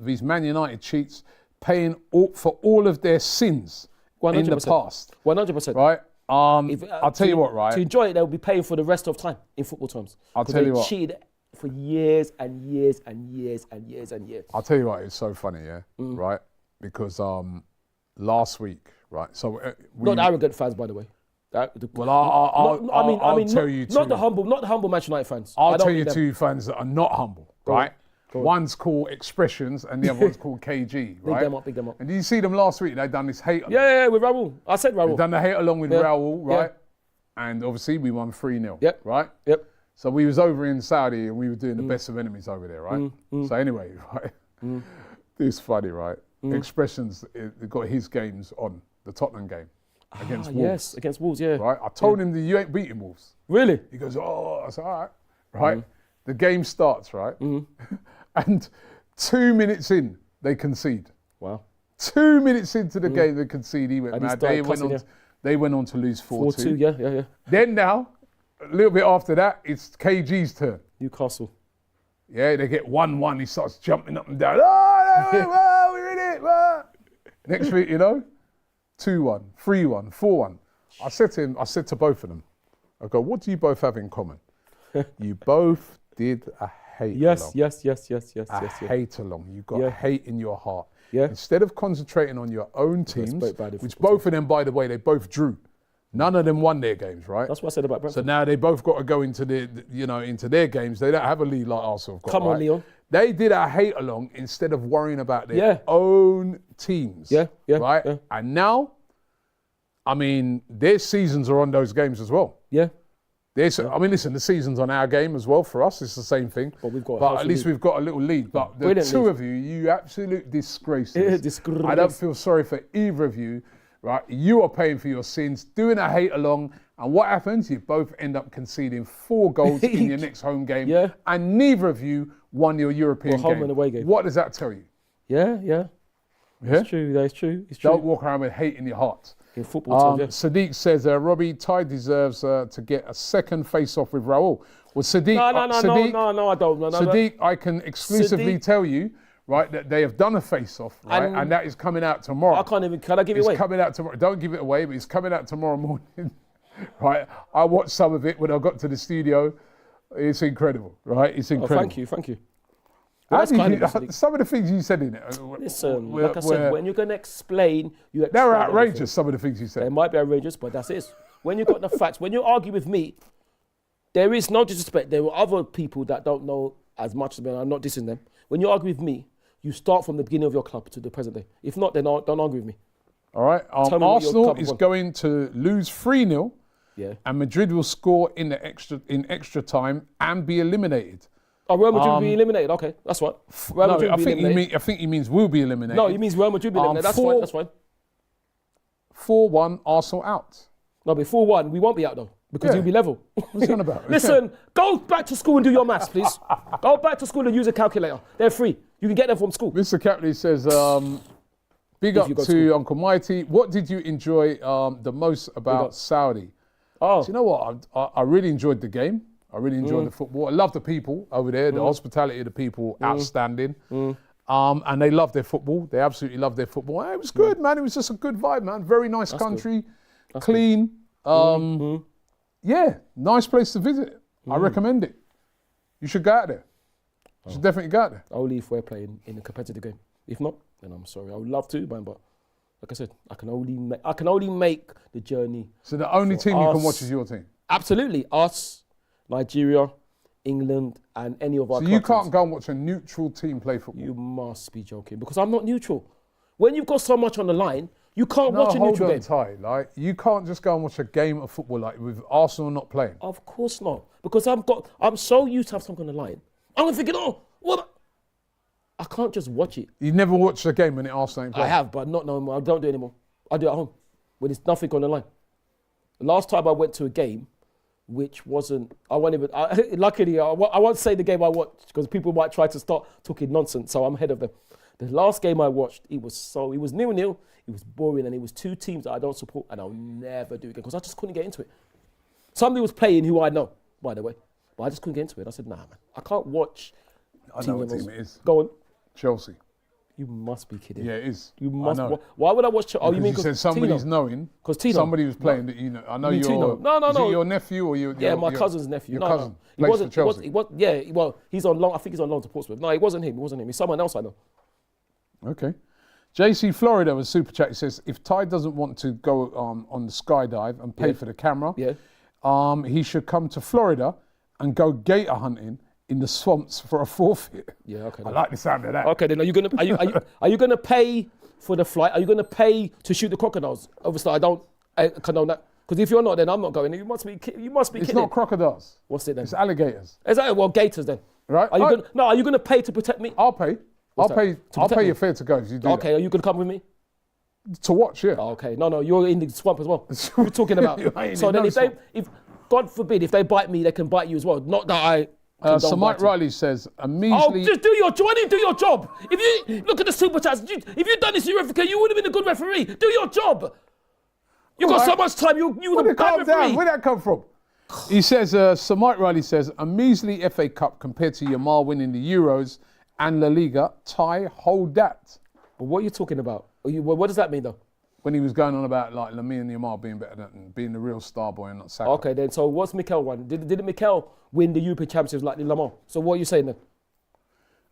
these Man United cheats, paying for all of their sins in the 100%. past. 100%. Right? I'll tell you what, right? To enjoy it, they'll be paying for the rest of time in football terms. I'll tell you what. They cheated for years and years and years and years and years. I'll tell you what, it's so funny, yeah? Right? Because last week, right? So Not the arrogant fans, by the way. Well, I'll tell you two. Not the humble Manchester United fans. I'll tell you two fans that are not humble, right? Go on. One's called Expressions and the other one's called KG, right? Big them up. And did you see them last week? They done this hate. Yeah, with Raul. I said They Raul. done the hate along with Yeah. Raul, right? Yeah. And obviously we won 3-0, Yep. right? Yep. So we was over in Saudi and we were doing the best of enemies over there, right? So anyway, right? This is funny, right? Expressions got his games on, the Tottenham game against Wolves. Yes, against Wolves, yeah. Right? I told him that you ain't beating Wolves. Really? He goes, oh, I said, all right. Right? The game starts, right? And 2 minutes in, they concede. Wow. 2 minutes into the game, they concede. He went And he mad. started cussing, They went on to lose 4-2. 4-2, yeah. Then now, a little bit after that, it's KG's turn. Newcastle. Yeah, they get 1-1. He starts jumping up and down. Oh, we're in it. Next thing you know, 2-1, 3-1, 4-1. I said to both of them, I go, what do you both have in common? You both did a hate along. Yes. Hate along. You've got hate in your heart. Yeah. Instead of concentrating on your own teams, spoke bad of which football both of them, by the way, they both drew. None of them won their games, right? That's what I said about So Brentford. now they both got to go into into their games. They don't have a lead like Arsenal have got. Come on, right? Leon. They did a hate along instead of worrying about their Yeah. own teams. Yeah, Right? yeah. And now, I mean, their seasons are on those games as well. Yeah. I mean, listen, the season's on our game as well. For us, it's the same thing. But we've got a But healthy at least lead. we've got a little lead. But the Brilliant two lead. of you absolute disgraces. Disgrace. I don't feel sorry for either of you. Right? You are paying for your sins, doing a hate along. And what happens? You both end up conceding 4 goals in your next home game. Yeah. And neither of you won your European Well, home game. and away game. What does that tell you? Yeah. Yeah? It's true. That is true. It's true. Don't walk around with hate in your heart. In football terms, Sadiq says, Robbie, Ty deserves to get a second face-off with Raul. Well, Sadiq, No, Sadiq, I don't. No, Sadiq, I can exclusively Sadiq- tell you, right, that they have done a face-off, right, and that is coming out tomorrow. Can I give it It's away? coming out tomorrow. Don't give it away, but it's coming out tomorrow morning, right? I watched some of it when I got to the studio. It's incredible, right? It's Oh, incredible. thank you. How Well, that's did kind you- of Sadiq. some of the things you said in it. Listen, were- like I said, were- when you're going to explain, you explain they were everything. outrageous. Some of the things you They said. might be outrageous, but that's it. When you've got the facts, when you argue with me, there is no disrespect. There were other people that don't know as much as me, and I'm not dissing them. When you argue with me, you start from the beginning of your club to the present day. If not, then don't argue with me. All right. Tell me what your Arsenal club is won. going to lose 3-0. Yeah. And Madrid will score in extra time and be eliminated. Oh, Real Madrid will be eliminated. Okay, that's right. Real No, Madrid I will be think eliminated. he means will be eliminated. No, he means Real Madrid will be eliminated. That's fine. 4-1 Arsenal out. No, but 4-1, we won't be out though because Yeah. you'll be level. What's he on about? Listen, go back to school and do your maths, please. Go back to school and use a calculator. They're free. You can get them from school. Mr. Capley says, big If up you go to to school. Uncle Mighty. What did you enjoy the most about up. Saudi? Oh, Do you know what? I really enjoyed the game. I really enjoyed the football. I love the people over there. The hospitality of the people, outstanding. And they love their football. They absolutely love their football. And it was good, man. It was just a good vibe, man. Very nice country, clean. Yeah, nice place to visit. I recommend it. You should go out there. You should definitely go out there. I'll leave if we're playing in a competitive game. If not, then I'm sorry. I would love to, man, but like I said, I can only make the journey. So the only team you can us- watch is your team. Absolutely, us, Nigeria, England, and any of our. So you club can't teams. go and watch a neutral team play football. You must be joking because I'm not neutral. When you've got so much on the line, you can't watch a hold neutral on, game. Ty. Like you can't just go and watch a game of football like with Arsenal not playing. Of course not, because I'm so used to have something on the line. I'm thinking, oh, What? I can't just watch it. You never watched a game when it Arsenal ain't I playing? have, but not no more. I don't do it anymore. I do it at home when there's nothing on the line. The last time I went to a game, which wasn't, I won't even, luckily, I won't say the game I watched because people might try to start talking nonsense, so I'm ahead of them. The last game I watched, it was 0-0, it was boring, and it was two teams that I don't support, and I'll never do it again because I just couldn't get into it. Somebody was playing who I know, by the way, but I just couldn't get into it. I said, nah, man, I can't watch. I know what team it is. Go on. Chelsea. You must be kidding. Yeah, it is. You must. I know. Why would I watch? Oh, you mean you said somebody's Tino? knowing? Because Tino. Somebody was playing that you know. I know You mean your. Tino? No. Is it your nephew or your? Yeah, my your, cousin's nephew. Your No, cousin. He Plays wasn't. for Chelsea. Yeah. Well, he's on loan. I think he's on loan to Portsmouth. No, it wasn't him. It wasn't him. It's someone else I know. Okay. JC Florida was super chat. He says if Ty doesn't want to go on the skydive and pay for the camera, he should come to Florida and go gator hunting in the swamps for a forfeit. Yeah. Okay. I like the sound of that. Okay. Then are you gonna pay for the flight? Are you gonna pay to shoot the crocodiles? Obviously, I condone that. Because if you're not, then I'm not going. You must be kidding. It's not crocodiles. What's it then? It's alligators. Is that well gators then? Right. Are you gonna pay to protect me? I'll pay. What's I'll that? pay. To I'll protect pay me? your fare to go if you do Okay. Are you gonna come with me? that. To watch, yeah. Oh, okay. No, you're in the swamp as well. What are you talking about? You ain't So in then no if God forbid, if they bite me, they can bite you as well. Not that I. So Mike Riley says a Oh, measly. just do your job. Why didn't you do your job? If you look at the super chats, if you'd done this in Africa, you would have been a good referee. Do your job. You got so much time. You were a bad Calm referee. down. Where'd that come from? He says, Sir Mike Riley says, a measly FA Cup compared to Yamal winning the Euros and La Liga. Ty, hold that. But what are you talking about? What does that mean though? When he was going on about like Lamine and Yamal being better than being the real star boy and not Saka. Okay, then. So what's Mikel won? Didn't Mikel win the European Championships like Lamar? So what are you saying then?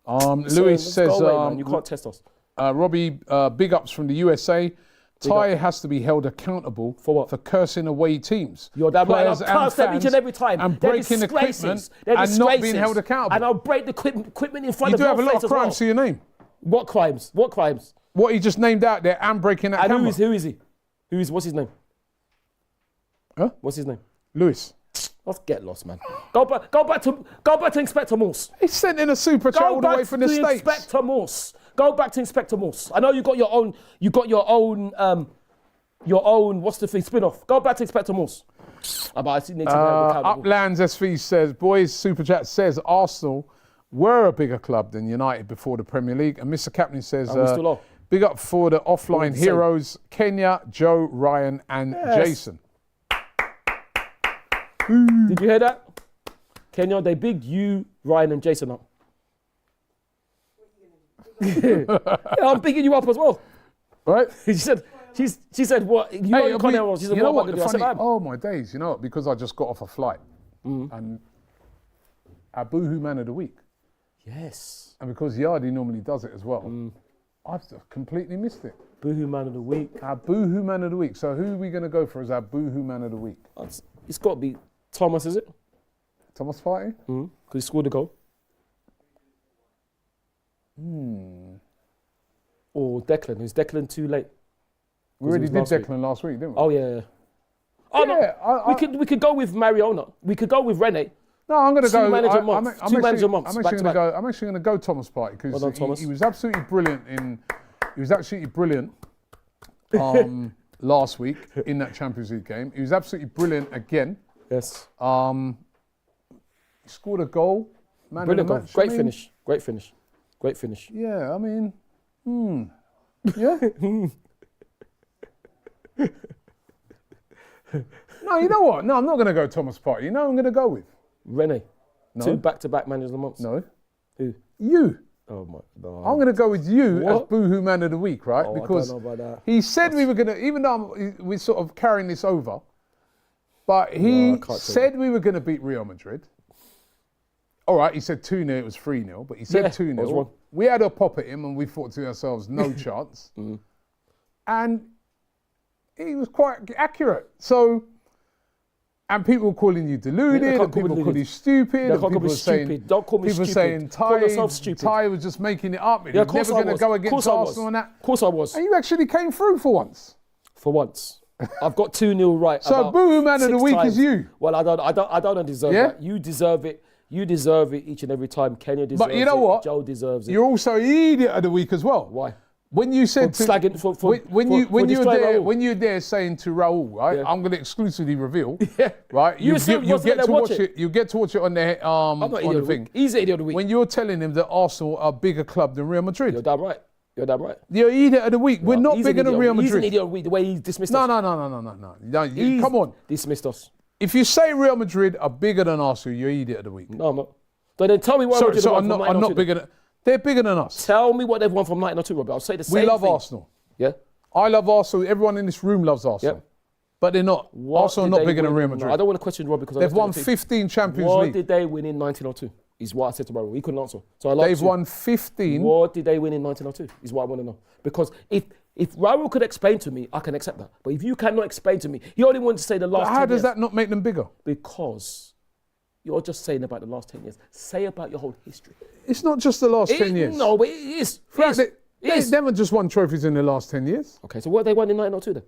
Louis says, go away, man. You can't test us. Robbie, big ups from the USA. Ty has to be held accountable For what? For cursing away teams. You're damn right. Players I'll curse them each and every time. And They're breaking disgraces. equipment They're and not being disgraces. held accountable. And I'll break the equipment in front You of do your have a lot face of as crimes to well. your name. What crimes? What crimes? What he just named out there and breaking that And camera. who is he? What's his name? Huh? What's his name? Lewis. Let's get lost, man. Go back to Inspector Morse. He sent in a super chat all the way from the States. Inspector Morse. Go back to Inspector Morse. I know you got your own. What's the thing? Spin-off. Go back to Inspector Morse. I need to be held accountable. Uplands SV says, boys, super chat says Arsenal were a bigger club than United before the Premier League. And Mr. Captain says, And we still are. big up for the offline the same. heroes, Kenya, Joe, Ryan, and Jason. Did you hear that? Kenya, they bigged you, Ryan, and Jason up. Yeah, I'm bigging you up as well. Right? She said, what? You know you can't hear us. She said, you know what what? am I going to do? I said, Oh my days, you know what? Because I just got off a flight and our boohoo man of the week. yes. And because Yardi normally does it as well, I've just completely missed it. Boohoo man of the week. Our boohoo man of the week. So who are we going to go for as our boohoo man of the week? It's got to be Thomas, is it? Thomas Partey? Because he scored a goal. Or Declan. Is Declan too late? We already it did was last Declan last week, didn't we? Oh, yeah. Oh, Yeah, no. We could go with Mariona. We could go with Rene. No, I'm going to go. manager months. Two manager months, I'm back actually to going to go. I'm actually going to go Thomas Partey Well done, because Thomas. he was absolutely brilliant last week in that Champions League game. He was absolutely brilliant again. Yes. He scored a goal. Man Brilliant of the goal. match. Great I mean, finish. Great finish. Great finish. Yeah, I mean, yeah. No, you know what? No, I'm not going to go Thomas Partey. You know who I'm going to go with? Rene. No. 2 back-to-back managers of the month. No. Who? You. Oh, my God. I'm going to go with you as What? Boohoo Man of the Week, right? Oh, because I don't know about that. he said we were going to, even though we're sort of carrying this over, but No, he I can't say said we were going to beat Real Madrid. All right, he said 2-0, it was 3-0, but he said Yeah, I was 2-0. wrong. We had a pop at him and we thought to ourselves, no chance. And he was quite accurate. So, and people were calling you deluded, Yeah, they can't and call me people calling you deluded. stupid, They and can't call people me were saying, stupid. Don't call me people stupid. saying Call yourself stupid. Ty was just making it up. He Yeah, was of course never I going to was. go Of course against I was. Arsenal and that. Of course I was. And you actually came through for once. For once. I've got 2-0 right. So about Boohoo Man of the 6 Week times. is you. Well, I don't deserve Yeah? that. You deserve it You deserve it each and every time. Kenya deserves it. But you know what? Joe deserves it. You're also idiot of the week as well. Why? When you said For slagging- for when you're destroying there Raul. when you're there saying to Raul, right? Yeah. I'm going to exclusively reveal, Yeah. right? You said you wasn't get there to watch watch it. it. You get to watch it on the I'm not on idiot the of the thing. week. He's the idiot of the week. When you're telling him that Arsenal are a bigger club than Real Madrid, You're damn right. You're damn right. you're idiot of the week. We're not He's an bigger than idiot. Real He's an Madrid. idiot of the week, the way he dismissed No, us. no. He's Come on. Dismissed us. If you say Real Madrid are bigger than Arsenal, you're idiot of the week. No, I'm not. So then tell me what Madrid So have I'm won from not 1902 bigger than. They're bigger than us. Tell me what they've won from 1902, Robbie. I'll say the same We love thing. Arsenal. Yeah? I love Arsenal. Everyone in this room loves Arsenal. Yep. But they're not. What Arsenal are did not they bigger than win? Real No, Madrid. I don't want to question Robbie because They've won 15 Champions What League. did they win in 1902? Is what I said to Raul. He couldn't answer. So I like They've won 15. What did they win in 1902? Is what I want to know. Because if Raul could explain to me, I can accept that. But if you cannot explain to me, he only wanted to say the last 10 How years. does that not make them bigger? Because you're just saying about the last 10 years. Say about your whole history. It's not just the last 10 years. No, but it is. Right, It they is. haven't just won trophies in the last 10 years. Okay, so what they won in 1902 then?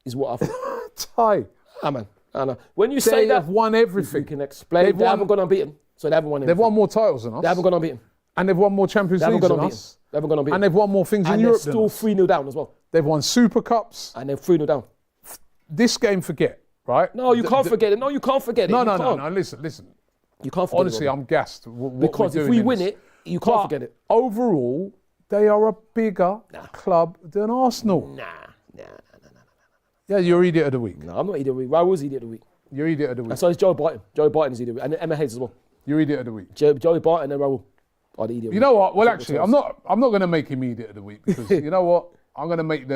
Is what I thought. Ty. Ah, man. I know. When you They say that, have won you everything. can explain. They've They won- haven't gone unbeaten. So they haven't won They've anything. won more titles than us. They haven't gone unbeaten. And they've won more Champions They haven't Leagues gone than unbeaten. us. They haven't gone unbeaten. And they've won more things in And they're Europe than still us. 3-0 down as well. They've won Super Cups. And they're 3-0 down. This game, forget, right? No, you can't forget it. No, you can't forget it. No, You no, can't. no. Listen. You can't forget Honestly, it. Robbie. I'm gassed. What Because we're if doing we in win this. it, you can't But forget it. overall, they are a bigger club than Arsenal. Nah. Yeah, you're idiot of the week. No, I'm not idiot of the week. Raul's idiot of the week. You're idiot of the week. And so is Joe Barton. Joe Barton is idiot of the week. And Emma Hayes as well. You're idiot of the week. Joey Barton and Raul are the idiot of the You know what? Well, Football actually, terms. I'm not going to make him idiot of the week because you know what? I'm going to make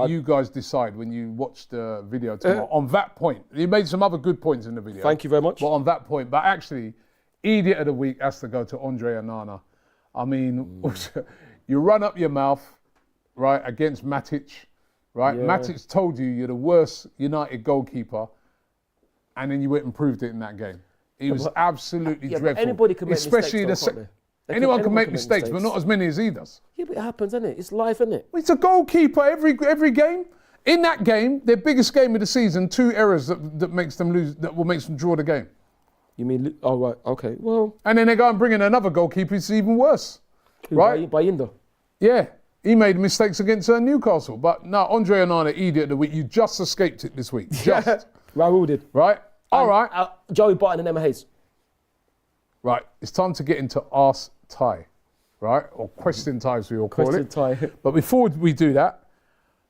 you guys decide when you watch the video tomorrow on that point. You made some other good points in the video. Thank you very much. But on that point, but actually, idiot of the week has to go to Andre Onana. I mean, you run up your mouth, right, against Matic, right? Yeah. Matic told you you're the worst United goalkeeper, and then you went and proved it in that game. He was absolutely but dreadful. anybody can make especially mistakes, though, the can't they? anyone can Anyone make can make mistakes, but mistakes. not as many as he does. Yeah, but it happens, isn't it? It's life, isn't it? Well, he's a goalkeeper every game. In that game, their biggest game of the season, 2 errors that makes them lose, that will make them draw the game. You mean, oh, right, okay. Well, And then they go and bring in another goalkeeper who's even worse. Right? By Indo. Yeah, he made mistakes against Newcastle. But no, Andre Onana, idiot of the week. You just escaped it this week. Just. Raul did. Right? All right. Joey Barton and Emma Hayes. Right. It's time to get into Ask Ty. Right? Or Question Ty, as we all call it. QuestionTy. But before we do that,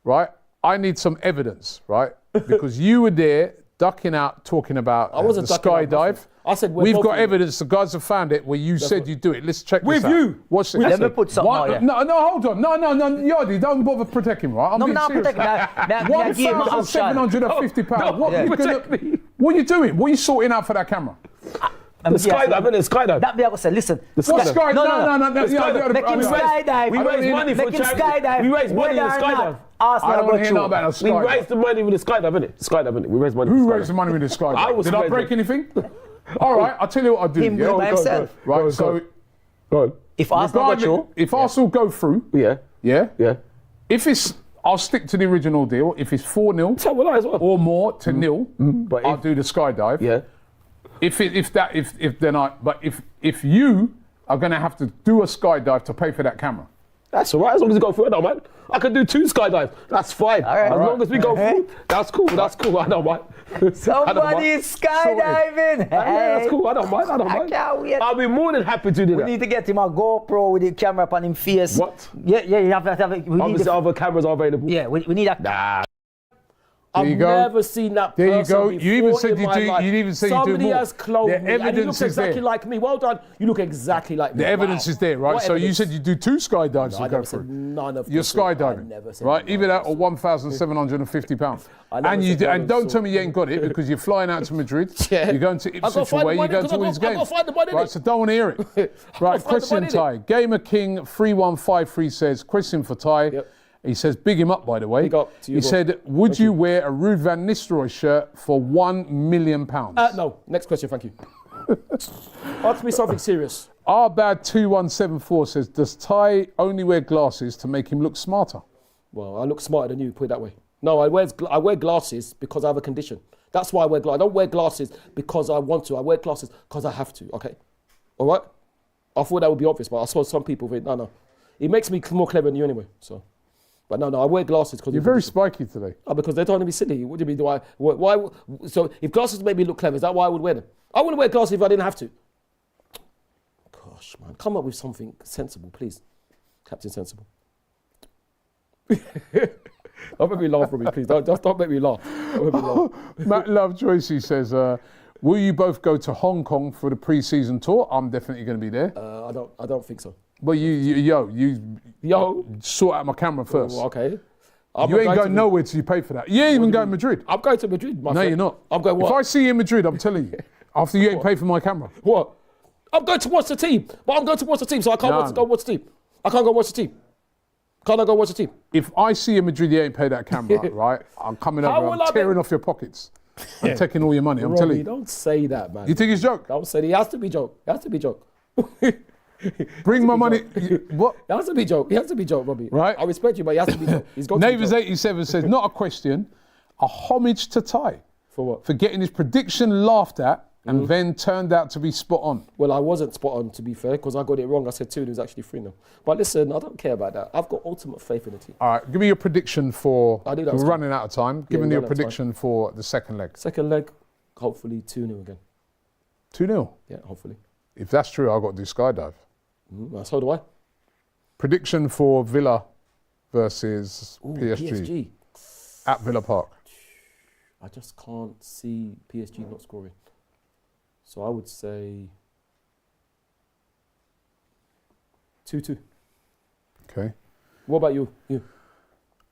right, I need some evidence, right? Because you were there ducking out, talking about I wasn't the ducking out, skydive. nothing. I said we're we've both got in it. evidence. The guys have found it where you said you do it. Let's check With this out. you. Watch this. Let me put something out here. No, hold on. No, Yardi, don't bother protecting him, right? I'm No, being I'm not serious. protecting. I give my option. £1,750. What, don't you protect me. what are you doing? What are you sorting out for that camera? The skydive, innit? Skydive. That be I go say, listen. What sky? No. Make him skydive. We raise money for Make him charity. skydive. We raise money in the Whether or skydive. not Arsenal I don't want to hear got nothing about through. no We skydive. raise the money with the skydive, innit? Skydive, innit? We raise money Who for raised the money with the skydive? I was Did I raising- break anything? All right, I'll tell you what I'll do. Him yeah? do it by himself. Right, so Go on. If Arsenal got through, if Arsenal go through, Yeah. yeah, if it's, I'll stick to the original deal. If it's 4-0 Tell what I as well. or more to nil, But I'll if- do the skydive. Yeah. If you are going to have to do a skydive to pay for that camera. That's all right, as long as you go through it, though, man. I can do 2 skydives. That's fine. right. As long as we go through, that's cool. That's cool. I don't mind. somebody is skydiving. Yeah, that's cool. I don't mind. I can't wait. I'll be more than happy to do We that. need to get him a GoPro with the camera upon him face. What? Yeah, you have to have it. We need Obviously, other cameras are available. yeah, we need a. Nah. There you I've go. never seen that There you person go. before You even said in you my do- life. you even said you do Somebody more. has cloned The me, and he evidence looks is exactly there. like me. Well done. You look exactly like me. The evidence Wow. is there, right? What So you evidence? said you do 2 skydives to I go never said through. none of You're the two. I skydiving, never said right? none Either that of or £1,750. I never And you said do, none and of don't the tell two. me you ain't got it because you're flying out to Madrid. Yeah. You're going to I gotta Ipswich find away. the You're money going 'cause to I all these gotta games. find the money, Right, innit? so don't want to hear it. Right, find the question money, Ty. Gamer King 3153 says, question for Ty. Yep. He says, big him up, by the way. Big up to you, He bro. said, would you wear a Ruud van Nistelrooy shirt for £1 million? No. Next question, thank you. Ask me something serious. Arbad2174 says, does Ty only wear glasses to make him look smarter? Well, I look smarter than you, put it that way. No, I wear glasses because I have a condition. That's why I wear glasses. I don't wear glasses because I want to. I wear glasses because I have to, okay? All right? I thought that would be obvious, but I saw some people think, no. It makes me more clever than you anyway. So, but no, I wear glasses because You're very spiky today. Oh, because they're trying to be silly. What do you mean? Why? So if glasses make me look clever, is that why I would wear them? I wouldn't wear glasses if I didn't have to. Gosh, man, come up with something sensible, please, Captain Sensible. Don't make me laugh, Robbie, please. Don't make me laugh. Don't make me laugh. Matt Lovejoyce says, will you both go to Hong Kong for the pre-season tour? I'm definitely going to be there. I don't think so. Well, you sort out my camera first. Well, okay. You ain't going nowhere till you pay for that. You ain't even going to Madrid. I'm going to Madrid, my No, friend. you're not. I'm going what? If I see you in Madrid, I'm telling you, after you ain't paid for my camera. What? I'm going to watch the team. But I'm going to watch the team, so I can't go watch the team. I can't go watch the team. Can't I go watch the team? If I see you in Madrid, you ain't paid that camera, right? I'm coming over, I'm tearing off your pockets. I'm taking all your money, I'm telling you. Don't say that, man. You think it's a joke? Don't say that. It has to be joke. It has to be joke. Bring my money. What? It has to be joke. It has to be joke, Robbie. Right. I respect you, but it has to be joke. He's got to be Neighbours joke. 87 says, not a question, a homage to Ty. For what? For getting his prediction laughed at and then turned out to be spot on. Well, I wasn't spot on, to be fair, because I got it wrong. I said 2 and it was actually 3 now. But listen, I don't care about that. I've got ultimate faith in the team. All right, give me your prediction for, I knew that we're was running out of time. Give me we're your running out of time. prediction for the second leg. Second leg, hopefully 2-0 again. 2-0. Yeah, hopefully. If that's true, I've got to do skydive. So do I. Prediction for Villa versus Ooh, PSG at Villa Park. I just can't see PSG not scoring. So I would say 2-2. Okay. What about you?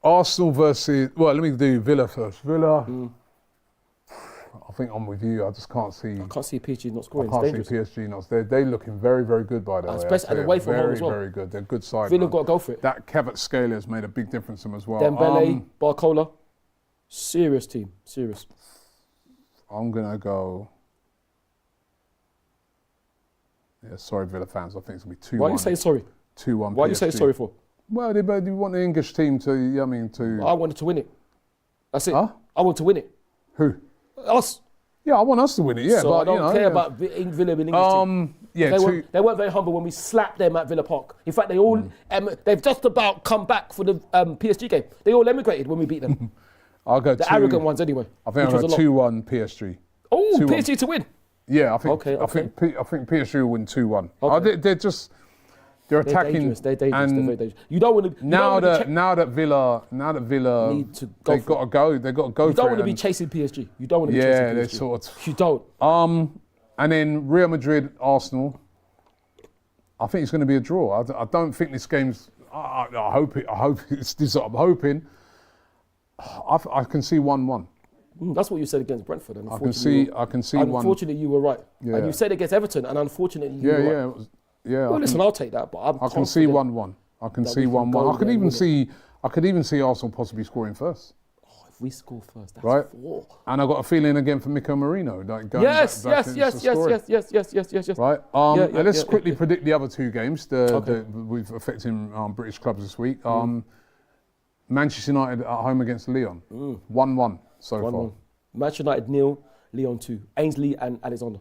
Arsenal versus, well, let me do Villa first. Villa, I think I'm with you. I just can't see. I can't see PSG not I scoring. can't It's dangerous. see PSG not. They're looking very, very good by the way. Especially I tell away you. from home as well. Very, very good. They're a good side. Villa man. got to go for it. That Kvaratskhelia has made a big difference to them as well. Dembele, Barcola, serious team, serious. I'm gonna go. Yeah, sorry, Villa fans. I think it's gonna be 2-1. Why are you saying sorry? 2-1. Why are you saying sorry for? Well, they want the English team to. I wanted to win it. That's it. Huh? I want to win it. Who? Us. Yeah, I want us to win it. Yeah, So but I don't care yeah. about Villa being English team. Yeah, They weren't very humble when we slapped them at Villa Park. In fact, they all they've just about come back for the PSG game. They all emigrated when we beat them. I'll go The arrogant ones, anyway. I think I'll go 2-1 PSG. Oh, 2-1. PSG to win. Yeah, I think. Okay. I think PSG will win 2-1. Okay. They're just they're attacking. They're dangerous. And They're very dangerous. You don't want to. now that Villa Need to go they've for got to go. They've got to go. You don't for want to it be and- chasing PSG. You don't want to be Yeah, chasing PSG. they're sort of. You don't. And then Real Madrid, Arsenal. I think it's going to be a draw. I don't think this game's. I hope it's this. I'm hoping. I can see 1-1. That's what you said against Brentford. And I can see 1. Unfortunately, you were right. Yeah. And you said against Everton, and unfortunately, you Yeah, were yeah, right. it was, yeah. Well, listen, I'll take that, but I'm I can see 1-1. I can that see we can 1-1. go I could there even with it. see Arsenal possibly scoring first. If we score first, that's Right. 4. And I got a feeling again for Mikel Marino. Like going Yes, back yes, into yes, the yes, story. yes. Right. Yeah, And let's yeah, quickly yeah. predict the other 2 games Okay. we've affecting British clubs this week. Manchester United at home against Lyon. 1-1 so far. 1-1. Manchester United 0, Lyon 2. Ainsley and Alexander.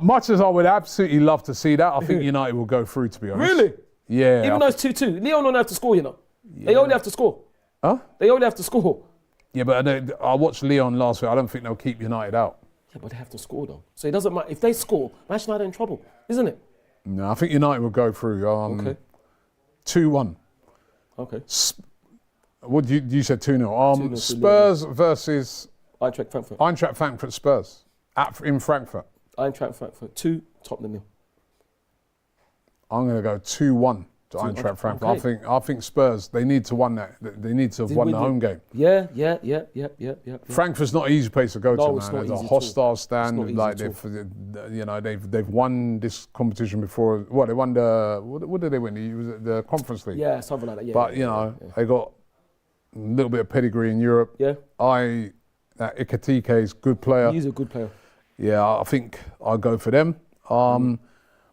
Much as I would absolutely love to see that, I think United will go through, to be honest. Really? Yeah. Even though it's 2-2, Lyon don't have to score, you know. They only have to score. Huh? They only have to score. Yeah, but I watched Lyon last week. I don't think they'll keep United out. Yeah, but they have to score though. So it doesn't matter if they score. Manchester United in trouble, isn't it? No, I think United will go through. Okay. 2-1. Okay. What you said 2-0. 2-0 to Spurs versus Eintracht Frankfurt. Eintracht Frankfurt. Spurs in Frankfurt. Eintracht Frankfurt 2, Tottenham 0. I'm going to go 2-1 to Eintracht Frankfurt. okay. I think Spurs. They need to win that. They need to have won the home game. Yeah. Frankfurt's not an easy place to go No, to, it's man. not There's easy a at all. hostile It's stand. not easy Like they've won this competition before. What they won what did they win? Was it the Conference League? Yeah, something like that. Yeah. But they got a little bit of pedigree in Europe. Yeah. That Ikatike is a good player. He's a good player. Yeah, I think I'll go for them. But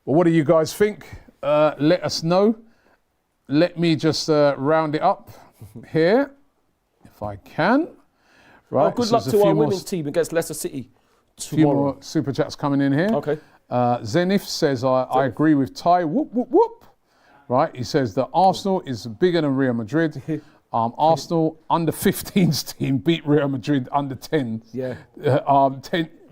what do you guys think? Let us know. Let me just round it up here, if I can. Right. Good so luck there's a to our few more women's team against Leicester City. few tomorrow. more super chats coming in here. Okay. Zenith says, I agree with Ty. Whoop, whoop, whoop. Right, he says that Arsenal is bigger than Real Madrid. Arsenal under 15s team beat Real Madrid under 10s. Yeah.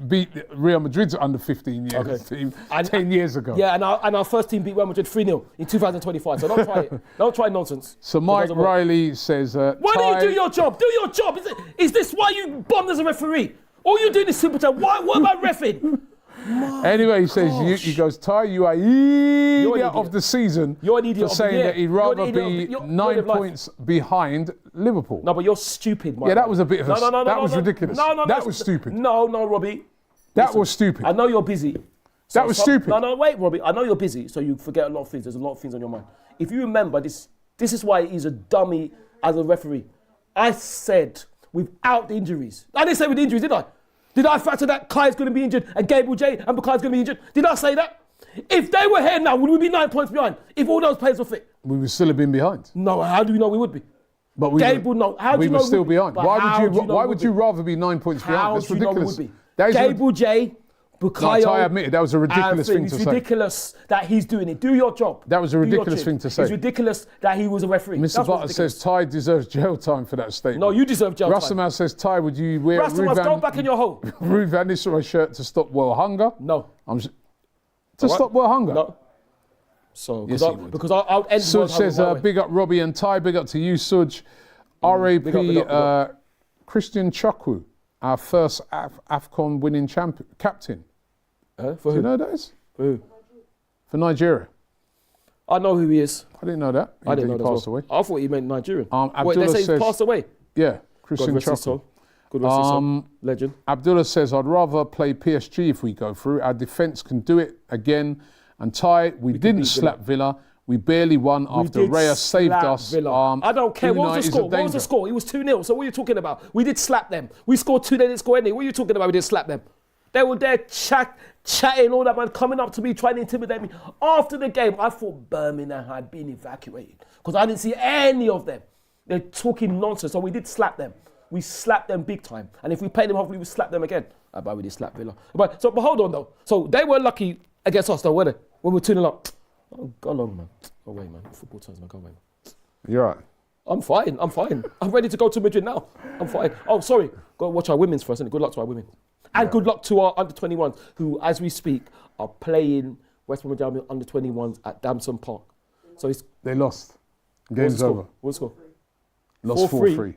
Beat Real Madrid's under 15 years Okay. team And- 10 years ago. Yeah, and our first team beat Real Madrid 3-0 in 2025. So don't try it. Don't try nonsense. So It Mike doesn't work. Riley says, Why don't you do your job? Do your job. Is this why you bombed as a referee? All you doing is super chat. What am I reffing? Anyway, he says, he goes, Ty, you are idiot idiot. of the season You're an idiot for of the saying year. that he'd You're an rather idiot of be the- you're 9 of life. points behind Liverpool. No, but you're stupid, Mike. Yeah, that was a bit of a- No, that was ridiculous. No, That was stupid. No, Robbie. That was stupid. I know you're busy. That was stupid. No, wait, Robbie. I know you're busy, so you forget a lot of things. There's a lot of things on your mind. If you remember, this is why he's a dummy as a referee. I said without the injuries. I didn't say with the injuries, did I? Did I factor that Kai's going to be injured and Gabriel J and Bukai's going to be injured? Did I say that? If they were here now, would we be 9 points behind? If all those players were fit? We would still have been behind. No, how do you know we would be? But we Gabe would know. How do we you know were still we would be? behind. But Why how would do you? you know Why we would would you be? rather be 9 points behind? How That's do you know we ridiculous. would be? That is Gabriel J, No, Bukayo. Ty admitted that was a ridiculous thing to It's say. ridiculous that he's doing it. Do your job. That was a Do your ridiculous job. thing to say. It's ridiculous that he was a referee. Mr. That's what's Butter ridiculous. says Ty deserves jail time for that statement. No, you deserve jail time. Rastaman says Ty, would you wear Rastaman, go back in your hole. Ruud van Nistelrooy shirt to stop world hunger? No. To stop world hunger? No. So, Yes, he would. because I'll end Suj world hunger says, my way. big up Robbie and Ty, big up to you, Suj. RAP, big up. Christian Chukwu, our first AFCON winning captain. For Do you who? know who that is? For who? For Nigeria. I know who he is. I didn't know that. I didn't know He that. passed As well. away. I thought he meant Nigerian. Um, Wait, they Abdullah say says- he's passed away. Yeah, God Christian rest his Chukwu. soul. God rest his soul. Legend. Abdullah says, I'd rather play PSG if we go through. Our defence can do it again. And Ty, we didn't beat slap Villa. We barely won after did Raya saved slap us. Villa. I don't care. What was the score? What was the score? It was 2-0. So what are you talking about? We did slap them. We scored 2, they didn't score any. What are you talking about? We didn't slap them. They were there chatting, all that, man, coming up to me, trying to intimidate me. After the game, I thought Birmingham had been evacuated because I didn't see any of them. They're talking nonsense. So we did slap them. We slapped them big time. And if we play them, hopefully we slap them again. But we did slap Villa. But hold on, though. So they were lucky against us, though, were they? When we were 2-0 up. Oh, go along, man. Go away, man. Football turns, man. Go away, man. You're right. I'm fine. I'm ready to go to Madrid now. I'm fine. Oh, sorry. Go watch our women's first, and good luck to our women. And good luck to our under-21s, who, as we speak, are playing West Bromwich Albion under-21s at Damson Park. So it's They lost. what's Game's the score? over. What's the score? Lost 4-3. 4-3.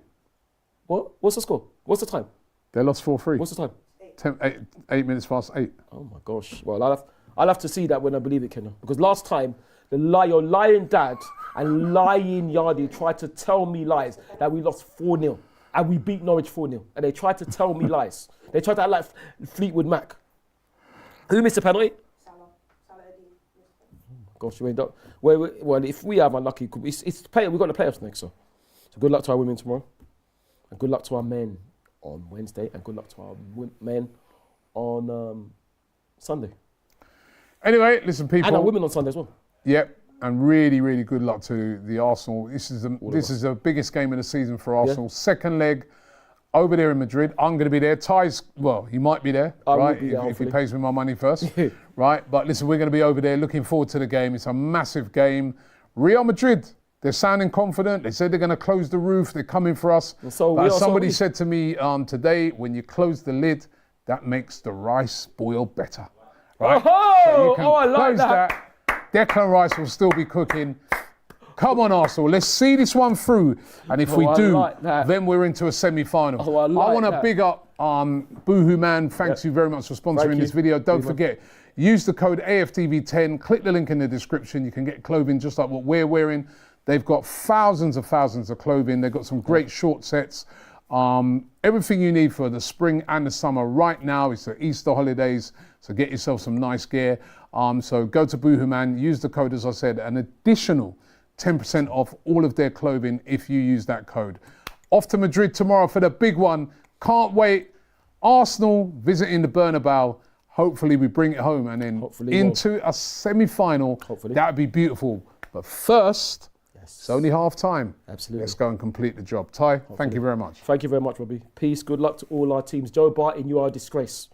What? What's the score? What's the time? They lost 4-3. What's the time? 8 minutes past 8. Oh my gosh. Well, I'll have to see that when I believe it, Kenna. Because last time, your lying dad and lying Yardi tried to tell me lies that we lost 4-0 and we beat Norwich 4-0. And they tried to tell me lies. They tried to act like Fleetwood Mac. Who missed the penalty? Salah Eddie. Gosh, you ain't done. Well, if we have unlucky, we've got the playoffs next, so good luck to our women tomorrow. And good luck to our men on Wednesday. And good luck to our men on Sunday. Anyway, listen, people. And our women on Sunday as well. Yep. And really, really good luck to the Arsenal. This is the biggest game of the season for Arsenal. Second leg over there in Madrid. I'm going to be there. Ty's, well, he might be there, I will right? be there, if he hopefully. pays me my money first, right? But listen, we're going to be over there looking forward to the game. It's a massive game. Real Madrid, they're sounding confident. They said they're going to close the roof. They're coming for us. And so But we as are, somebody so said to me today, when you close the lid, that makes the rice boil better. Right? Oh, can I like close that. Declan Rice will still be cooking. Come on, Arsenal. Let's see this one through. And if we I do, like that. then we're into a semi-final. Oh, I like want to that. big up boohooman. Thanks you very much for sponsoring Thank this you. video. Don't forget, use the code AFTV10. Click the link in the description. You can get clothing just like what we're wearing. They've got thousands of clothing. They've got some great short sets. Everything you need for the spring and the summer right now. It's the Easter holidays, so get yourself some nice gear. So go to boohooman, use the code, as I said, an additional 10% off all of their clothing if you use that code. Off to Madrid tomorrow for the big one. Can't wait. Arsenal visiting the Bernabeu. Hopefully we bring it home and then Hopefully into a semi-final. Hopefully. That would be beautiful. But first, it's only half time. Absolutely. Let's go and complete the job. Ty, thank you very much. Thank you very much, Robbie. Peace. Good luck to all our teams. Joe Barton, you are a disgrace.